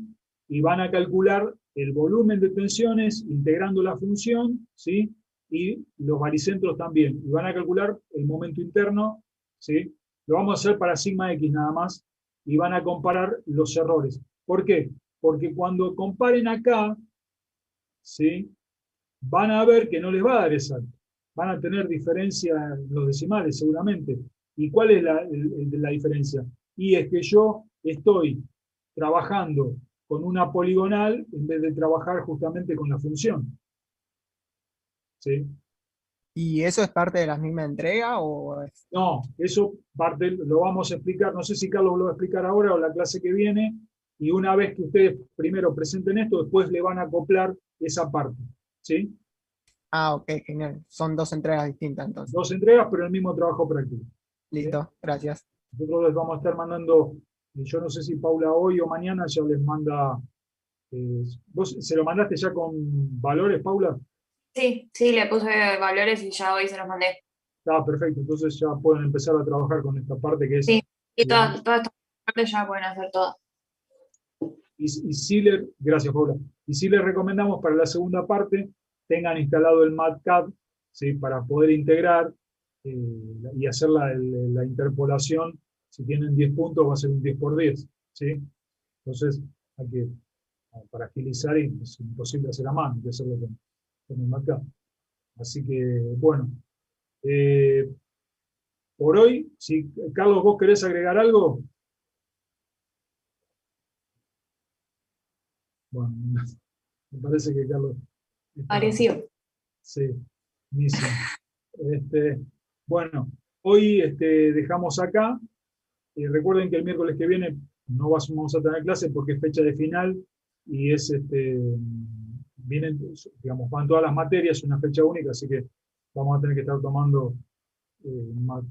y van a calcular el volumen de tensiones integrando la función, ¿sí? Y los baricentros también. Y van a calcular el momento interno, ¿sí? Lo vamos a hacer para sigma x nada más, y van a comparar los errores. ¿Por qué? Porque cuando comparen acá, ¿sí? van a ver que no les va a dar exacto. Van a tener diferencia en los decimales seguramente. ¿Y cuál es la diferencia? Y es que yo estoy trabajando con una poligonal en vez de trabajar justamente con la función. ¿Sí? ¿Y eso es parte de la misma entrega o es? No, eso parte, lo vamos a explicar, no sé si Carlos lo va a explicar ahora o la clase que viene, y una vez que ustedes primero presenten esto, después le van a acoplar esa parte. ¿Sí? Ah, ok, genial. Son dos entregas distintas entonces. Dos entregas, pero el mismo trabajo práctico. ¿Sí? Listo, gracias. Nosotros les vamos a estar mandando, yo no sé si Paula hoy o mañana ya les manda. ¿Vos se lo mandaste ya con valores, Paula? Sí, sí, le puse valores y ya hoy se los mandé. Ah, perfecto, entonces ya pueden empezar a trabajar con esta parte que es. Sí, y digamos, todas estas partes ya pueden hacer todas. y sí gracias, Paula. Y sí les recomendamos para la segunda parte tengan instalado el MATCAD, ¿sí? Para poder integrar y hacer la interpolación. Si tienen 10 puntos, va a ser un 10 por 10. ¿Sí? Entonces, hay que, para agilizar, es imposible hacer a mano, hay que hacerlo con el MATCAD. Así que, bueno. Por hoy, si Carlos, vos querés agregar algo. Bueno, me parece que Carlos está. Parecido. Sí, buenísimo. Bueno, hoy dejamos acá. Recuerden que el miércoles que viene no vamos a tener clase porque es fecha de final y vienen, digamos, van todas las materias, una fecha única, así que vamos a tener que estar tomando,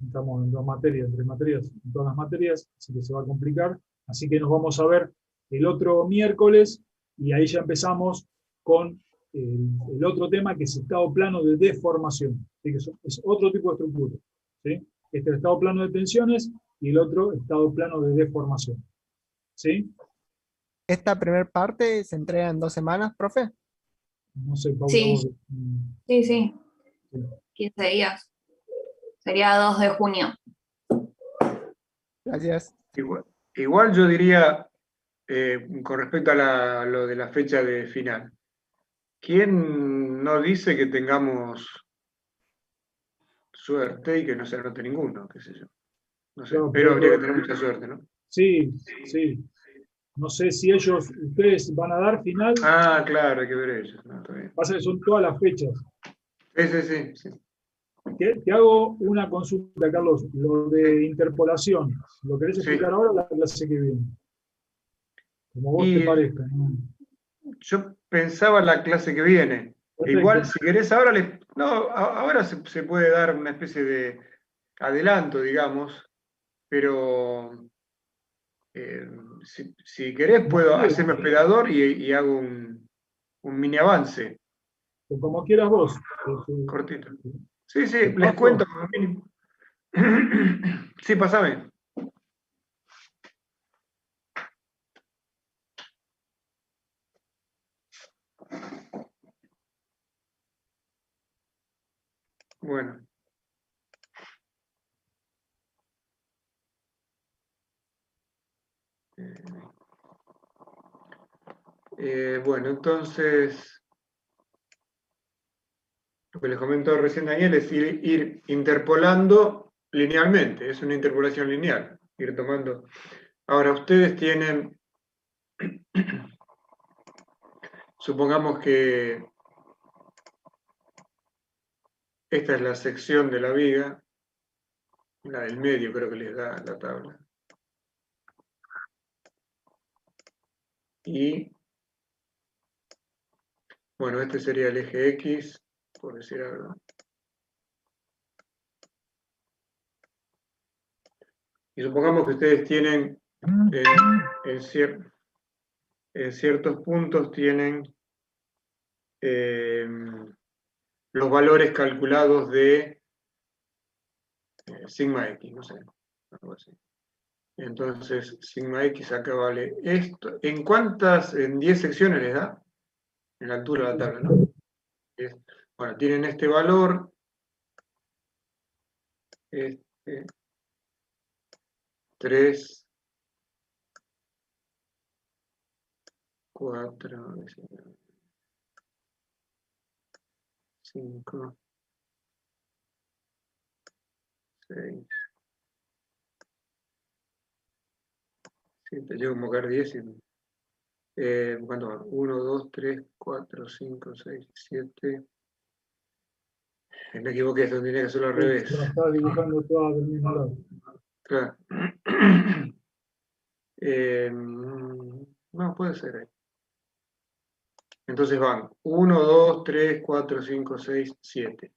estamos en 3 materias, en todas las materias, así que se va a complicar. Así que nos vamos a ver el otro miércoles y ahí ya empezamos con el otro tema, que es estado plano de deformación. ¿Sí? Que es otro tipo de estructura. ¿Sí? Este es el estado plano de tensiones y el otro estado plano de deformación. ¿Sí? ¿Esta primera parte se entrega en 2 semanas, profe? No sé, Paula, Sí, vos, sí, sí. 15 días. Sería 2 de junio. Gracias. Igual yo diría, con respecto a lo de la fecha de final, ¿quién no dice que tengamos suerte y que no se anote ninguno, qué sé yo? No sé, Claro, pero habría que tener mucha suerte, ¿no? Sí, sí. No sé si ustedes van a dar final. Ah, claro, hay que ver ellos. No, está bien. Pasa que son todas las fechas. Sí. Te hago una consulta, Carlos. Lo de interpolación, ¿lo querés explicar ahora o la clase que viene? Como vos te Y parezca, ¿no? yo pensaba la clase que viene. Perfecto. Igual, si querés, ahora se puede dar una especie de adelanto, digamos, pero si querés, puedo hacerme hospedador y hago un mini avance. Como quieras vos. Cortito. Sí, les cuento. Sí, pasame. Bueno. Bueno, entonces, lo que les comentó recién Daniel es ir interpolando linealmente, es una interpolación lineal, ir tomando. Ahora, ustedes tienen, supongamos que esta es la sección de la viga, la del medio creo que les da la tabla. Y, bueno, este sería el eje X, por decir algo. Y supongamos que ustedes tienen, en ciertos puntos tienen los valores calculados de sigma X, no sé, algo así. Entonces, sigma X acá vale esto. ¿En cuántas? ¿En 10 secciones les da? En la altura de la tabla, ¿no? Bueno, tienen este valor, 3, 4, 5, 6, 7, llego a mover 10 y... ¿cuánto va? 1, 2, 3, 4, 5, 6, 7. Me equivoqué, esto tenía que hacerlo al revés. Lo estaba dibujando todas del mismo lado. Claro. No, puede ser ahí. Entonces van 1, 2, 3, 4, 5, 6, 7.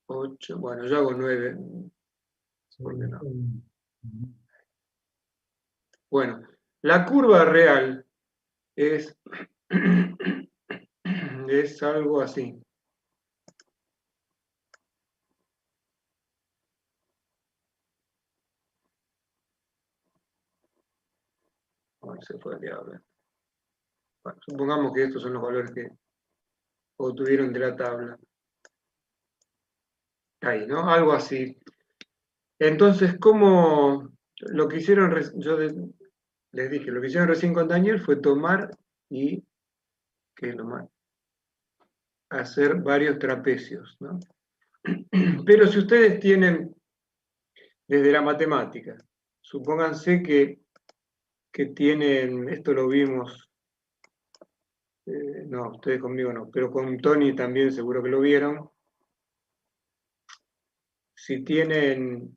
8, bueno, yo hago 9. ¿Por qué no? Bueno, la curva real es, es algo así. Bueno, se fue al diablo. Bueno, supongamos que estos son los valores que obtuvieron de la tabla. Ahí, ¿no? Algo así. Entonces, ¿cómo lo que hicieron? Yo les dije, lo que hicieron recién con Daniel fue tomar y, ¿qué es lo más? Hacer varios trapecios, ¿no? Pero si ustedes tienen, desde la matemática, supónganse que tienen, esto lo vimos, no, ustedes conmigo no, pero con Tony también seguro que lo vieron. Si tienen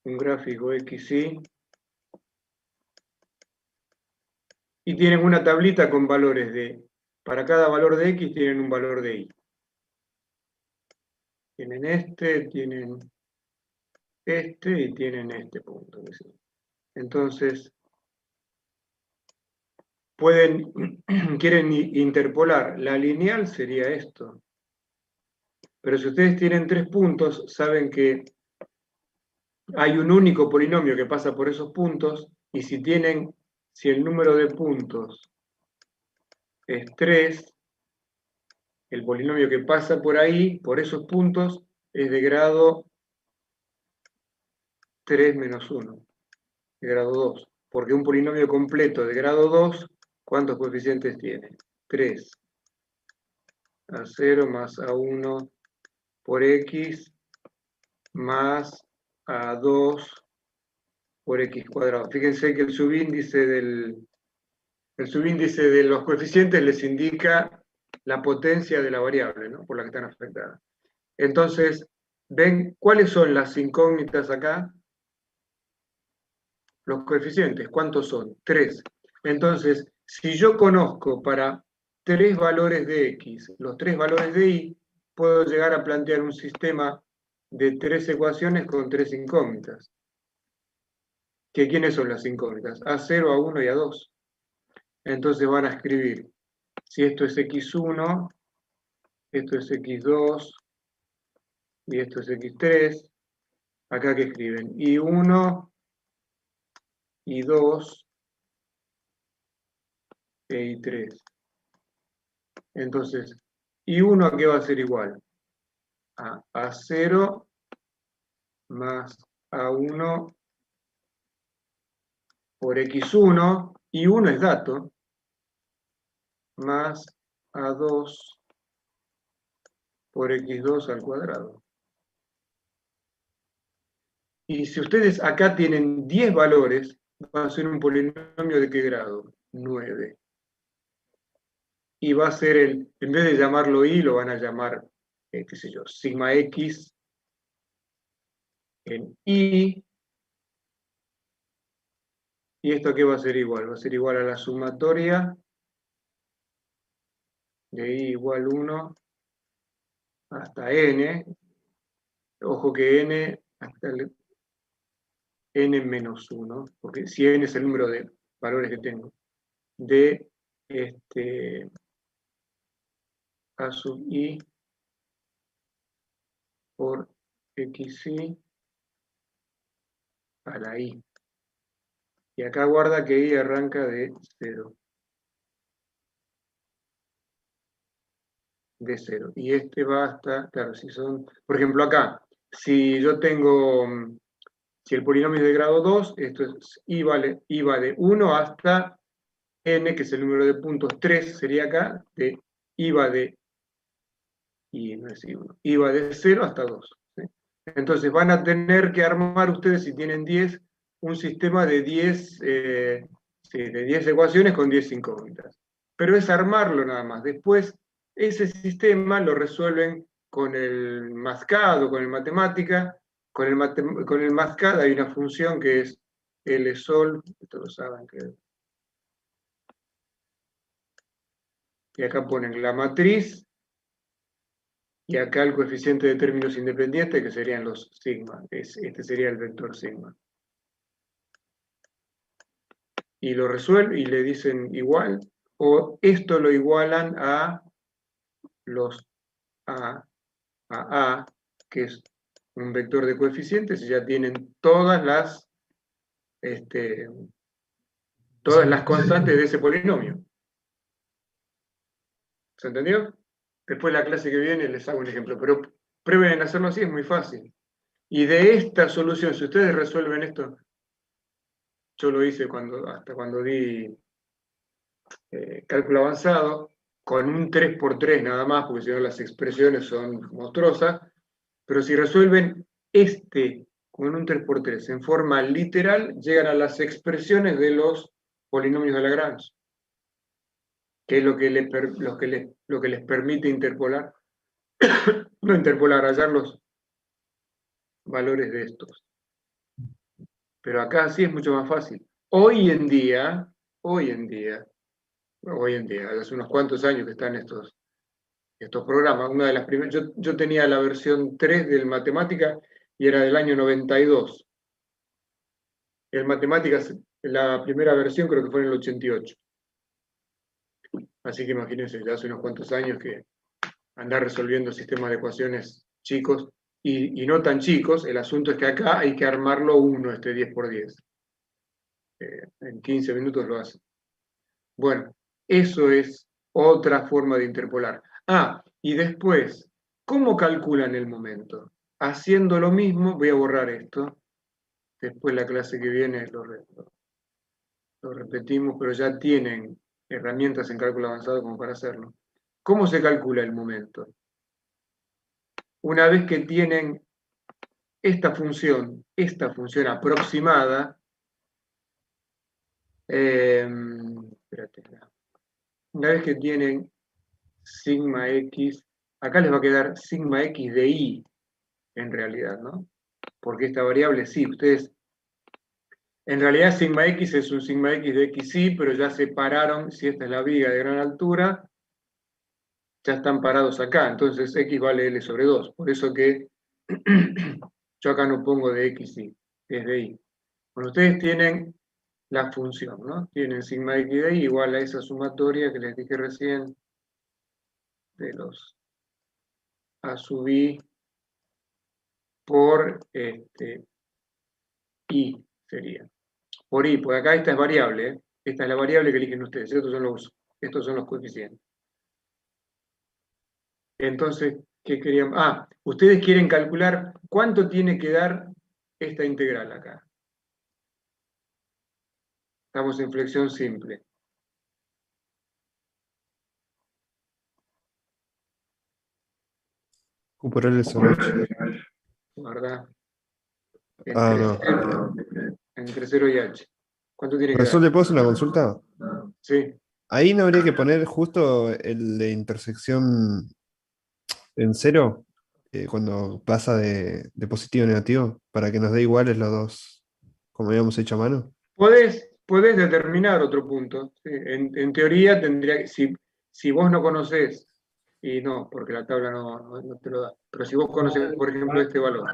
un gráfico XY y tienen una tablita con valores de, para cada valor de X tienen un valor de Y. Tienen este y tienen este punto. Entonces, quieren interpolar. La lineal sería esto. Pero si ustedes tienen 3 puntos, saben que hay un único polinomio que pasa por esos puntos, y si el número de puntos es 3, el polinomio que pasa por ahí, por esos puntos, es de grado 3 menos 1, de grado 2. Porque un polinomio completo de grado 2, ¿cuántos coeficientes tiene? 3. A0 más A1 por X más A2 por X cuadrado. Fíjense que el subíndice de los coeficientes les indica la potencia de la variable, ¿no? Por la que están afectadas. Entonces, ¿ven cuáles son las incógnitas acá? Los coeficientes, ¿cuántos son? 3. Entonces, si yo conozco para 3 valores de X, los 3 valores de Y, puedo llegar a plantear un sistema de 3 ecuaciones con 3 incógnitas. ¿Quiénes son las incógnitas? A0, A1 y A2. Entonces van a escribir, si esto es X1, esto es X2, y esto es X3, acá que escriben Y1, Y2 e Y3. Entonces, ¿Y1 a qué va a ser igual? A A0 más A1 por X1, Y1 es dato, más A2 por X2 al cuadrado. Y si ustedes acá tienen 10 valores, va a ser un polinomio de qué grado? 9. Y va a ser en vez de llamarlo Y, lo van a llamar, qué sé yo, sigma X en Y. ¿Y esto a qué va a ser igual? Va a ser igual a la sumatoria de Y igual 1 hasta N. Ojo que N hasta el N menos 1, porque si N es el número de valores que tengo, de A sub I por XY a la I. Y acá guarda que I arranca de 0. De 0. Y este va hasta, claro, si son, por ejemplo acá, si Si el polinomio es de grado 2, esto es I va de 1 hasta n, que es el número de puntos 3, sería acá, I va de 0 hasta 2. ¿sí? Entonces van a tener que armar ustedes, si tienen 10, un sistema de 10 ecuaciones con 10 incógnitas. Pero es armarlo nada más. Después, ese sistema lo resuelven con el mascado, con el matemática. Con el mascado hay una función que es L-sol, esto lo saben que... Y acá ponen la matriz, y acá el coeficiente de términos independientes, que serían los sigma. Este sería el vector sigma. Y lo resuelven y le dicen igual, o esto lo igualan a los a, que es un vector de coeficientes, y ya tienen todas las constantes de ese polinomio. ¿Se entendió? Después la clase que viene les hago un ejemplo, pero prueben en hacerlo así, es muy fácil. Y de esta solución, si ustedes resuelven esto, yo lo hice hasta cuando di cálculo avanzado, con un 3×3 nada más, porque si no las expresiones son monstruosas, pero si resuelven con un 3×3 en forma literal, llegan a las expresiones de los polinomios de Lagrange, que es lo que les permite interpolar, no interpolar, hallar los valores de estos. Pero acá sí es mucho más fácil. Hoy en día, hace unos cuantos años que están estos programas, una de las primeras, yo tenía la versión 3 del Matemática y era del año 92. El Matemáticas, la primera versión creo que fue en el 88. Así que imagínense, ya hace unos cuantos años que andar resolviendo sistemas de ecuaciones chicos y no tan chicos. El asunto es que acá hay que armarlo 10×10. En 15 minutos lo hace. Bueno, eso es otra forma de interpolar. Y después, ¿cómo calculan el momento? Haciendo lo mismo, voy a borrar esto. Después la clase que viene lo repetimos, pero ya tienen herramientas en cálculo avanzado como para hacerlo. ¿Cómo se calcula el momento? Una vez que tienen esta función aproximada, una vez que tienen sigma x, acá les va a quedar sigma x de i, en realidad, ¿no? Porque esta variable sí, ustedes, en realidad sigma x es un sigma x de xy, pero ya separaron, si esta es la viga de gran altura, ya están parados acá, entonces x vale L sobre 2, por eso que yo acá no pongo de xy, es de i. Bueno, ustedes tienen la función, ¿no? Tienen sigma x de i igual a esa sumatoria que les dije recién, de los a sub i por i sería. Por i, porque acá esta es variable, ¿eh? Esta es la variable que eligen ustedes, estos son los coeficientes. Entonces, ¿qué querían? Ustedes quieren calcular cuánto tiene que dar esta integral acá. Estamos en flexión simple. Q por L sobre 8. ¿Verdad? No. Entre 0 y h. ¿Cuánto tiene que ¿Profesor, dar? le puedo hacer una consulta? Sí. Ahí no habría que poner justo el de intersección en 0, cuando pasa de positivo a negativo, para que nos dé iguales los dos, como habíamos hecho a mano. Podés determinar otro punto. ¿Sí? En teoría tendría que, si vos no conocés, y no, porque la tabla no te lo da, pero si vos conocés, por ejemplo, este valor,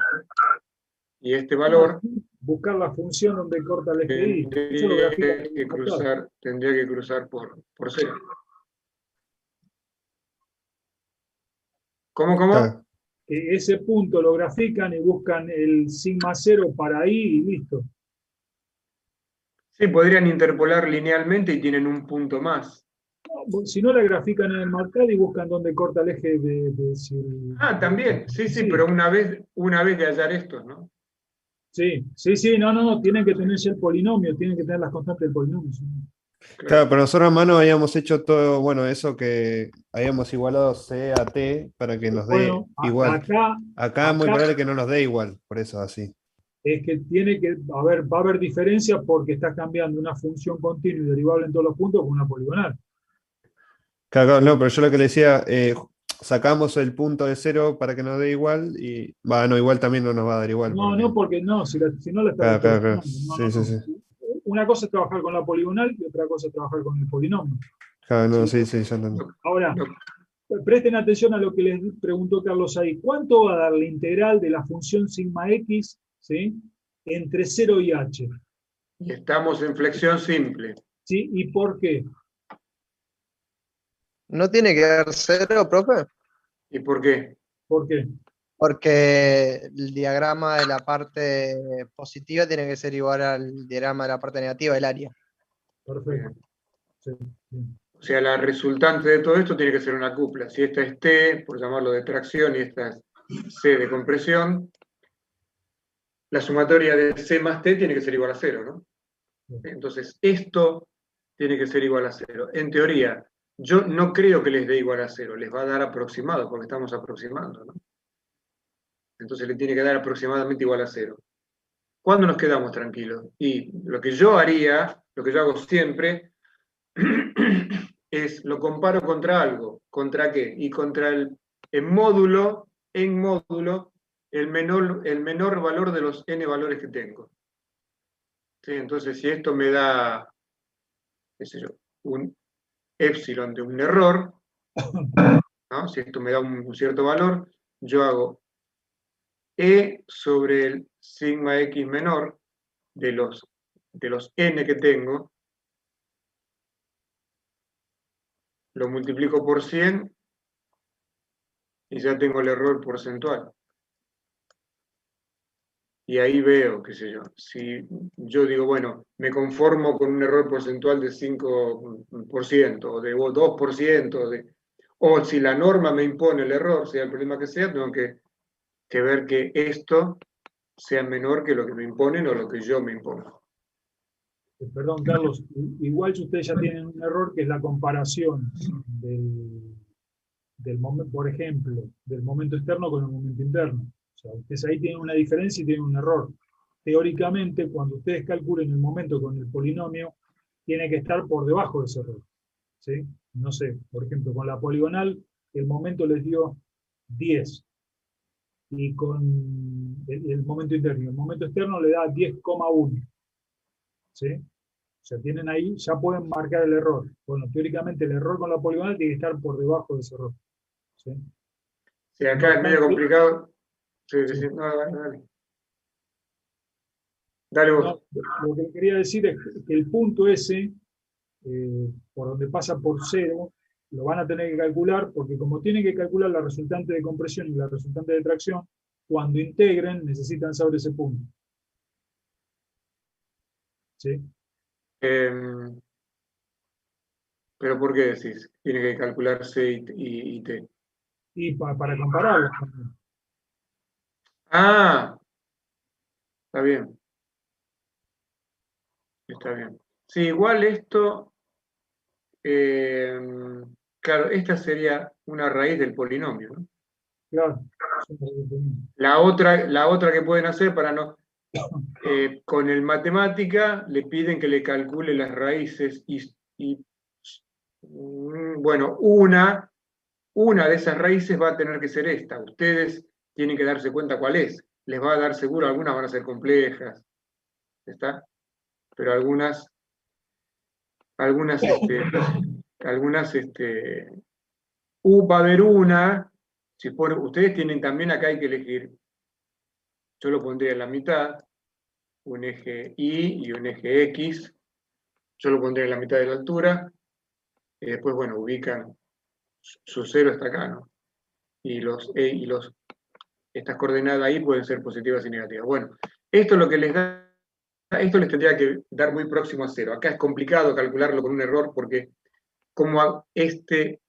y este valor, buscar la función donde corta el eje y eso lo grafica. tendría que cruzar por 0. ¿Cómo? Claro. Ese punto lo grafican y buscan el sigma 0 para ahí y listo. Sí, podrían interpolar linealmente y tienen un punto más. No, si no, la grafican en el marcado y buscan dónde corta el eje también, sí, pero una vez de hallar estos, ¿no? Sí, no, tienen que tener ya el polinomio, tienen que tener las constantes del polinomio. Sí. Claro, pero nosotros a mano habíamos hecho todo, bueno, eso que habíamos igualado C a T para que nos dé Bueno, igual. Acá es muy acá probable que no nos dé igual, por eso así. es que va a haber diferencia porque estás cambiando una función continua y derivable en todos los puntos con una poligonal. Claro, no, pero yo lo que le decía, sacamos el punto de 0 para que nos dé igual y, no, igual también no nos va a dar igual. No, porque no, si no la estás Claro. distorsionando. Sí. Una cosa es trabajar con la poligonal y otra cosa es trabajar con el polinomio. Claro, no, sí, ya entendí. Ahora, presten atención a lo que les preguntó Carlos ahí. ¿Cuánto va a dar la integral de la función sigma x, ¿sí?, entre 0 y h? Y estamos en flexión simple. ¿Sí? ¿Y por qué? ¿No tiene que dar 0, profe? ¿Y por qué? ¿Por qué? Porque el diagrama de la parte positiva tiene que ser igual al diagrama de la parte negativa del área. Perfecto. Sí, bien. O sea, la resultante de todo esto tiene que ser una cupla. Si esta es T, por llamarlo de tracción, y esta es C de compresión, la sumatoria de C más T tiene que ser igual a 0, ¿no? Entonces, esto tiene que ser igual a 0. En teoría, yo no creo que les dé igual a 0, les va a dar aproximado, porque estamos aproximando, ¿no? Entonces le tiene que dar aproximadamente igual a 0. ¿Cuándo nos quedamos tranquilos? Y lo que yo haría, lo que yo hago siempre, es lo comparo contra algo. ¿Contra qué? Y contra en módulo, el menor valor de los n valores que tengo. ¿Sí? Entonces, si esto me da, qué sé yo, un épsilon de un error, ¿no? Si esto me da un cierto valor, yo hago E sobre el sigma x menor de los n que tengo, lo multiplico por 100 y ya tengo el error porcentual. Y ahí veo, qué sé yo, si yo digo, bueno, me conformo con un error porcentual de 5% o de 2%, o si la norma me impone el error, sea el problema que sea, tengo que ver que esto sea menor que lo que me imponen o lo que yo me impongo. Perdón, Carlos, igual si ustedes ya tienen un error que es la comparación del momento, por ejemplo, del momento externo con el momento interno. O sea, ustedes ahí tienen una diferencia y tienen un error. Teóricamente, cuando ustedes calculen el momento con el polinomio, tiene que estar por debajo de ese error. ¿Sí? No sé, por ejemplo, con la poligonal, el momento les dio 10. Y con el momento interno, el momento externo le da 10,1. ¿Sí? O sea, tienen ahí, ya pueden marcar el error. Bueno, teóricamente el error con la poligonal tiene que estar por debajo de ese error. ¿Sí? Si acá es medio complicado. Sí. No, dale. Dale vos. No, lo que quería decir es que el punto ese, por donde pasa por 0, lo van a tener que calcular, porque como tienen que calcular la resultante de compresión y la resultante de tracción, cuando integren necesitan saber ese punto. ¿Sí? ¿Pero por qué decís? Tiene que calcular C y T. Y para compararlos también. Ah, está bien. Está bien. Sí, igual esto, claro, esta sería una raíz del polinomio, ¿no? Claro. La otra que pueden hacer para no... con el matemática le piden que le calcule las raíces bueno, una de esas raíces va a tener que ser esta. Ustedes tienen que darse cuenta cuál es. Les va a dar seguro, algunas van a ser complejas, ¿está? Pero algunas va a haber una, ustedes tienen también acá hay que elegir, yo lo pondría en la mitad, un eje Y y un eje X, yo lo pondría en la mitad de la altura, y después, bueno, ubican, su cero está acá, ¿no? Y estas coordenadas ahí pueden ser positivas y negativas. Bueno, esto es lo que les da, esto les tendría que dar muy próximo a 0. Acá es complicado calcularlo con un error porque como este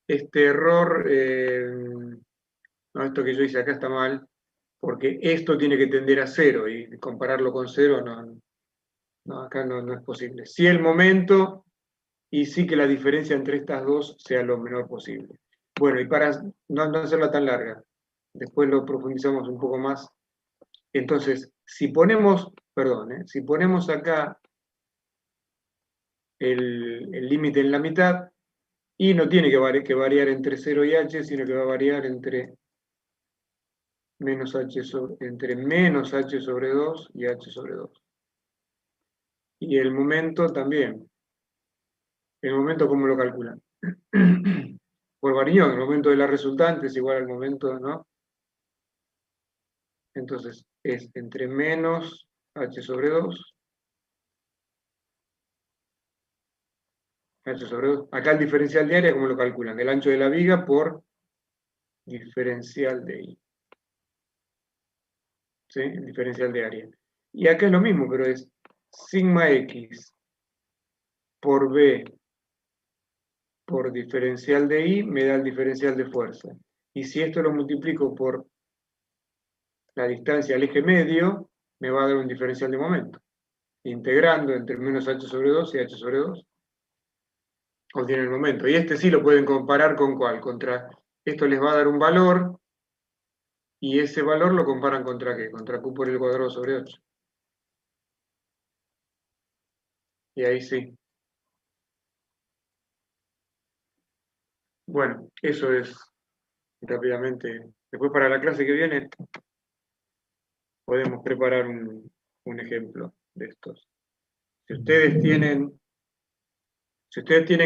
error, no, esto que yo hice acá está mal, porque esto tiene que tender a 0 y compararlo con 0 no, acá no es posible. Sí el momento y sí que la diferencia entre estas dos sea lo menor posible. Bueno, y para no hacerla tan larga, después lo profundizamos un poco más. Entonces, si ponemos acá el límite en la mitad, y no tiene que variar entre 0 y h, sino que va a variar entre menos h sobre 2 y h sobre 2. Y el momento también. ¿El momento cómo lo calculan? Por Varignón, el momento de la resultante es igual al momento, ¿no? Entonces, es entre menos h sobre 2. H sobre 2. Acá el diferencial de área, ¿cómo lo calculan? El ancho de la viga por diferencial de I. ¿Sí? El diferencial de área. Y acá es lo mismo, pero es sigma x por b por diferencial de I me da el diferencial de fuerza. Y si esto lo multiplico por la distancia al eje medio, me va a dar un diferencial de momento. Integrando entre menos h sobre 2 y h sobre 2, obtienen el momento. Y este sí lo pueden comparar con ¿cuál? Contra, esto les va a dar un valor, y ese valor lo comparan contra ¿qué? Contra q por el cuadrado sobre 8. Y ahí sí. Bueno, eso es rápidamente. Después para la clase que viene podemos preparar un ejemplo de estos. Si ustedes tienen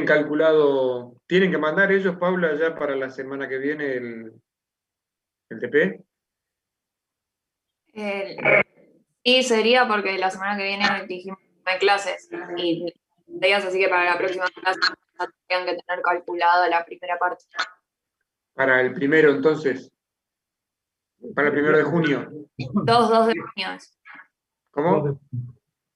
calculado, ¿tienen que mandar ellos, Paula, ya para la semana que viene el TP? Sí, sería porque la semana que viene dijimos que no hay clases y días, así que para la próxima clase ya tendrían que tener calculada la primera parte. Para el primero, entonces. Para el 1 de junio. 2 de junio es. ¿Cómo?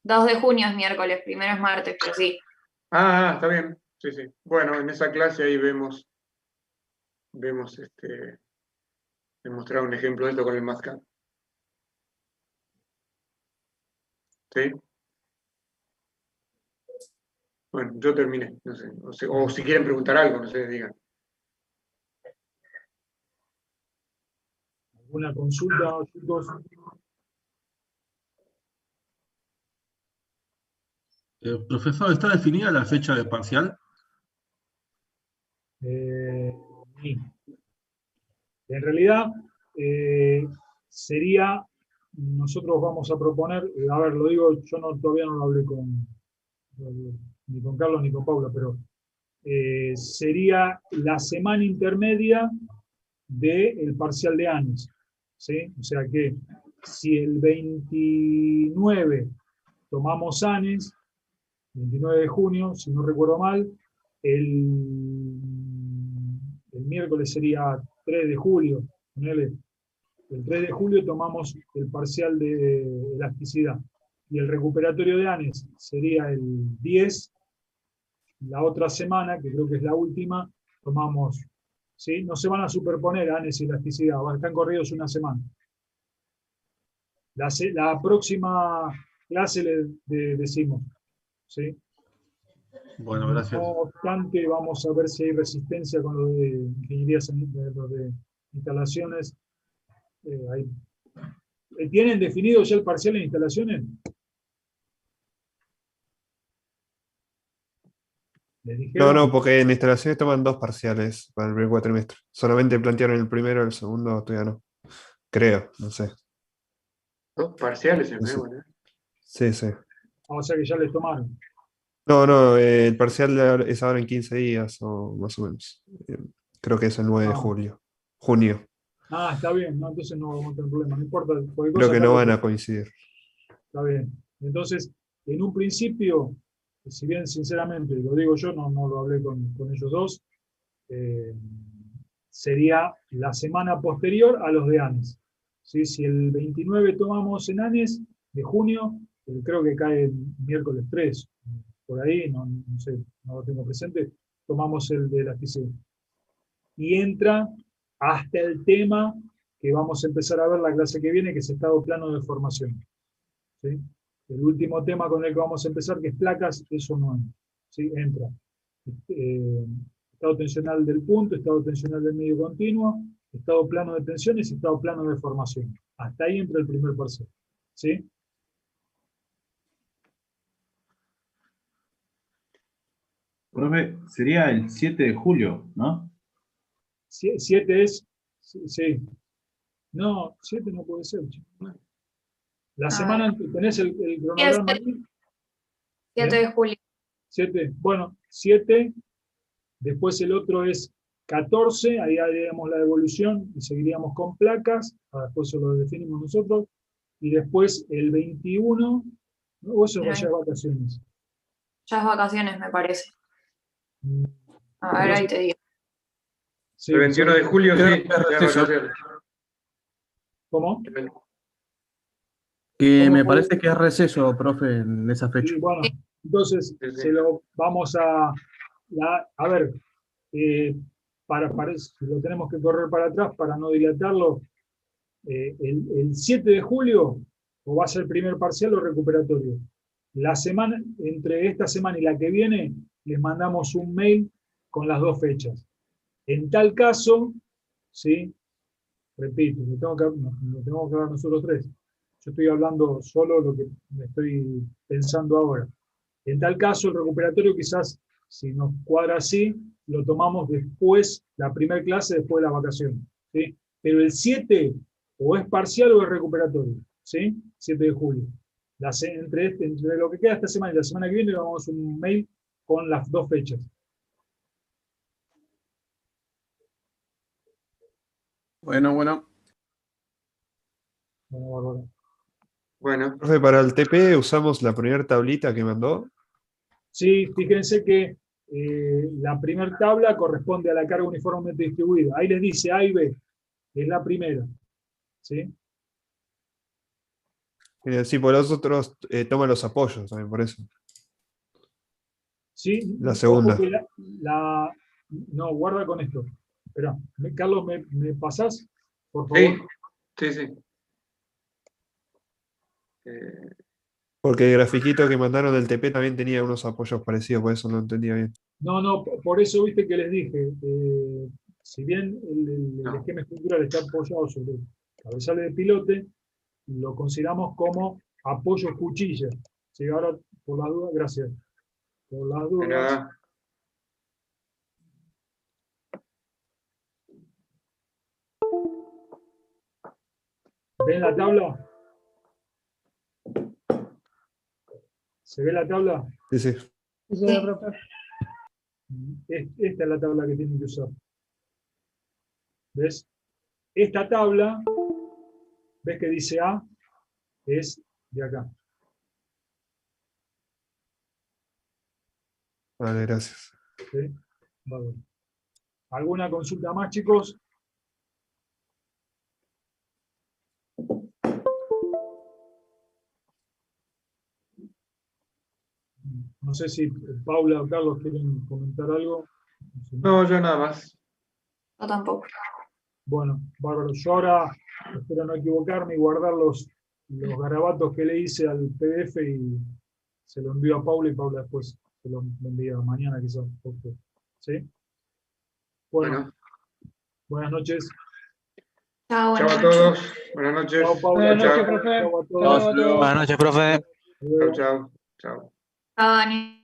2 de junio es miércoles, primero es martes, pero sí. Está bien. Sí, sí. Bueno, en esa clase ahí vemos demostrar un ejemplo de esto con el MATLAB. ¿Sí? Bueno, yo terminé, no sé, o si quieren preguntar algo, no sé, digan. ¿Alguna consulta, chicos? Profesor, ¿está definida la fecha de parcial? Sí. En realidad, sería, nosotros vamos a proponer, a ver, lo digo, yo todavía no lo hablé ni con Carlos ni con Paula, pero sería la semana intermedia del parcial de ANES, ¿sí? O sea que si el 29 tomamos ANES, 29 de junio, si no recuerdo mal, el miércoles sería 3 de julio, ponele, el 3 de julio tomamos el parcial de elasticidad y el recuperatorio de ANES sería el 10, la otra semana, que creo que es la última, tomamos, ¿sí? No se van a superponer ANES y elasticidad, están corridos una semana. La próxima clase le decimos, ¿sí? Bueno, gracias. No obstante, vamos a ver si hay resistencia con lo de ingeniería, lo de instalaciones. ¿Tienen definido ya el parcial en instalaciones? ¿Les dijeron? No, porque en instalaciones toman 2 parciales para el primer cuatrimestre. Solamente plantearon el primero, el segundo todavía no. Creo, no sé. 2 parciales en No sé. memoria. Sí, sí. O sea que ya les tomaron. No, el parcial es ahora en 15 días o más o menos. Creo que es el 9 de julio. Junio. Está bien, no, entonces no vamos a tener problema, no importa. Creo que no van a coincidir. Está bien. Entonces, en un principio, si bien sinceramente, lo digo yo, no lo hablé con ellos dos, sería la semana posterior a los de ANES. ¿Sí? Si el 29 tomamos en ANES de junio, creo que cae el miércoles 3, por ahí, no sé, no lo tengo presente, tomamos el de elasticidad. Y entra hasta el tema que vamos a empezar a ver la clase que viene, que es estado plano de formación. ¿Sí? El último tema con el que vamos a empezar, que es placas, eso no entra. ¿Sí? Entra. Estado tensional del punto, estado tensional del medio continuo, estado plano de tensiones y estado plano de formación. Hasta ahí entra el primer parcial. ¿Sí? Profe, sería el 7 de julio, ¿no? 7 es, sí. No, 7 no puede ser, chico. La semana, ¿tenés el cronograma aquí? 7 de julio. 7, bueno, 7, después el otro es 14, ahí haríamos la devolución y seguiríamos con placas, después eso lo definimos nosotros, y después el 21, o eso ya es vacaciones. Ya es vacaciones, me parece. A ver, ahí te digo. Sí, el 21 de julio, sí, ya es receso. vacaciones. ¿Cómo? Que ¿Cómo me puede- parece que es receso, profe, en esa fecha. Sí, bueno, entonces Sí, sí. se lo vamos a ver, si lo tenemos que correr para atrás para no dilatarlo, el 7 de julio o va a ser primer parcial o recuperatorio. La semana, entre esta semana y la que viene, les mandamos un mail con las 2 fechas. En tal caso, ¿sí? Repito, lo tenemos que hablar nosotros 3. Yo estoy hablando solo lo que me estoy pensando ahora. En tal caso, el recuperatorio quizás, si nos cuadra así, lo tomamos después, la primera clase después de la vacación. ¿Sí? Pero el 7 o es parcial o es recuperatorio. ¿Sí? 7 de julio. Entre lo que queda esta semana y la semana que viene, le damos un mail con las 2 fechas. Bueno. Bueno, bárbaro. Bueno, Profe, para el TP usamos la primera tablita que mandó. Sí, fíjense que la primera tabla corresponde a la carga uniformemente distribuida. Ahí les dice A y B, es la primera. ¿Sí? Sí, por los otros toma los apoyos también, por eso. Sí, La ojo segunda. que no, guarda con esto. Espera, Carlos, ¿me pasás? Por favor. sí. Porque el grafiquito que mandaron del TP también tenía unos apoyos parecidos, por eso no entendía bien. No, por eso viste que les dije, si bien el esquema estructural está apoyado sobre el cabezal de pilote, lo consideramos como apoyo cuchilla. Sí, ahora, por las dudas, gracias. Por las De dudas. nada. ¿Ven la tabla? ¿Se ve la tabla? Sí, sí. Sí, señor profe. Esta es la tabla que tienen que usar. ¿Ves? Esta tabla, ¿ves que dice A? Es de acá. Vale, gracias. ¿Sí? Vale. ¿Alguna consulta más, chicos? No sé si Paula o Carlos quieren comentar algo. No, yo nada más. Yo tampoco. Bueno, bárbaro. Yo ahora espero no equivocarme y guardar los garabatos que le hice al PDF y se lo envío a Paula y Paula después se lo envía mañana quizás. ¿Sí? Bueno, buenas noches. Chao, Chao buenas a noches. todos. Buenas noches. Chao, Paula. Buenas noches, Chao. profe. Chao a Hasta luego a todos. todos. Buenas noches, profe. Hasta luego. Chao. Chao, Dani.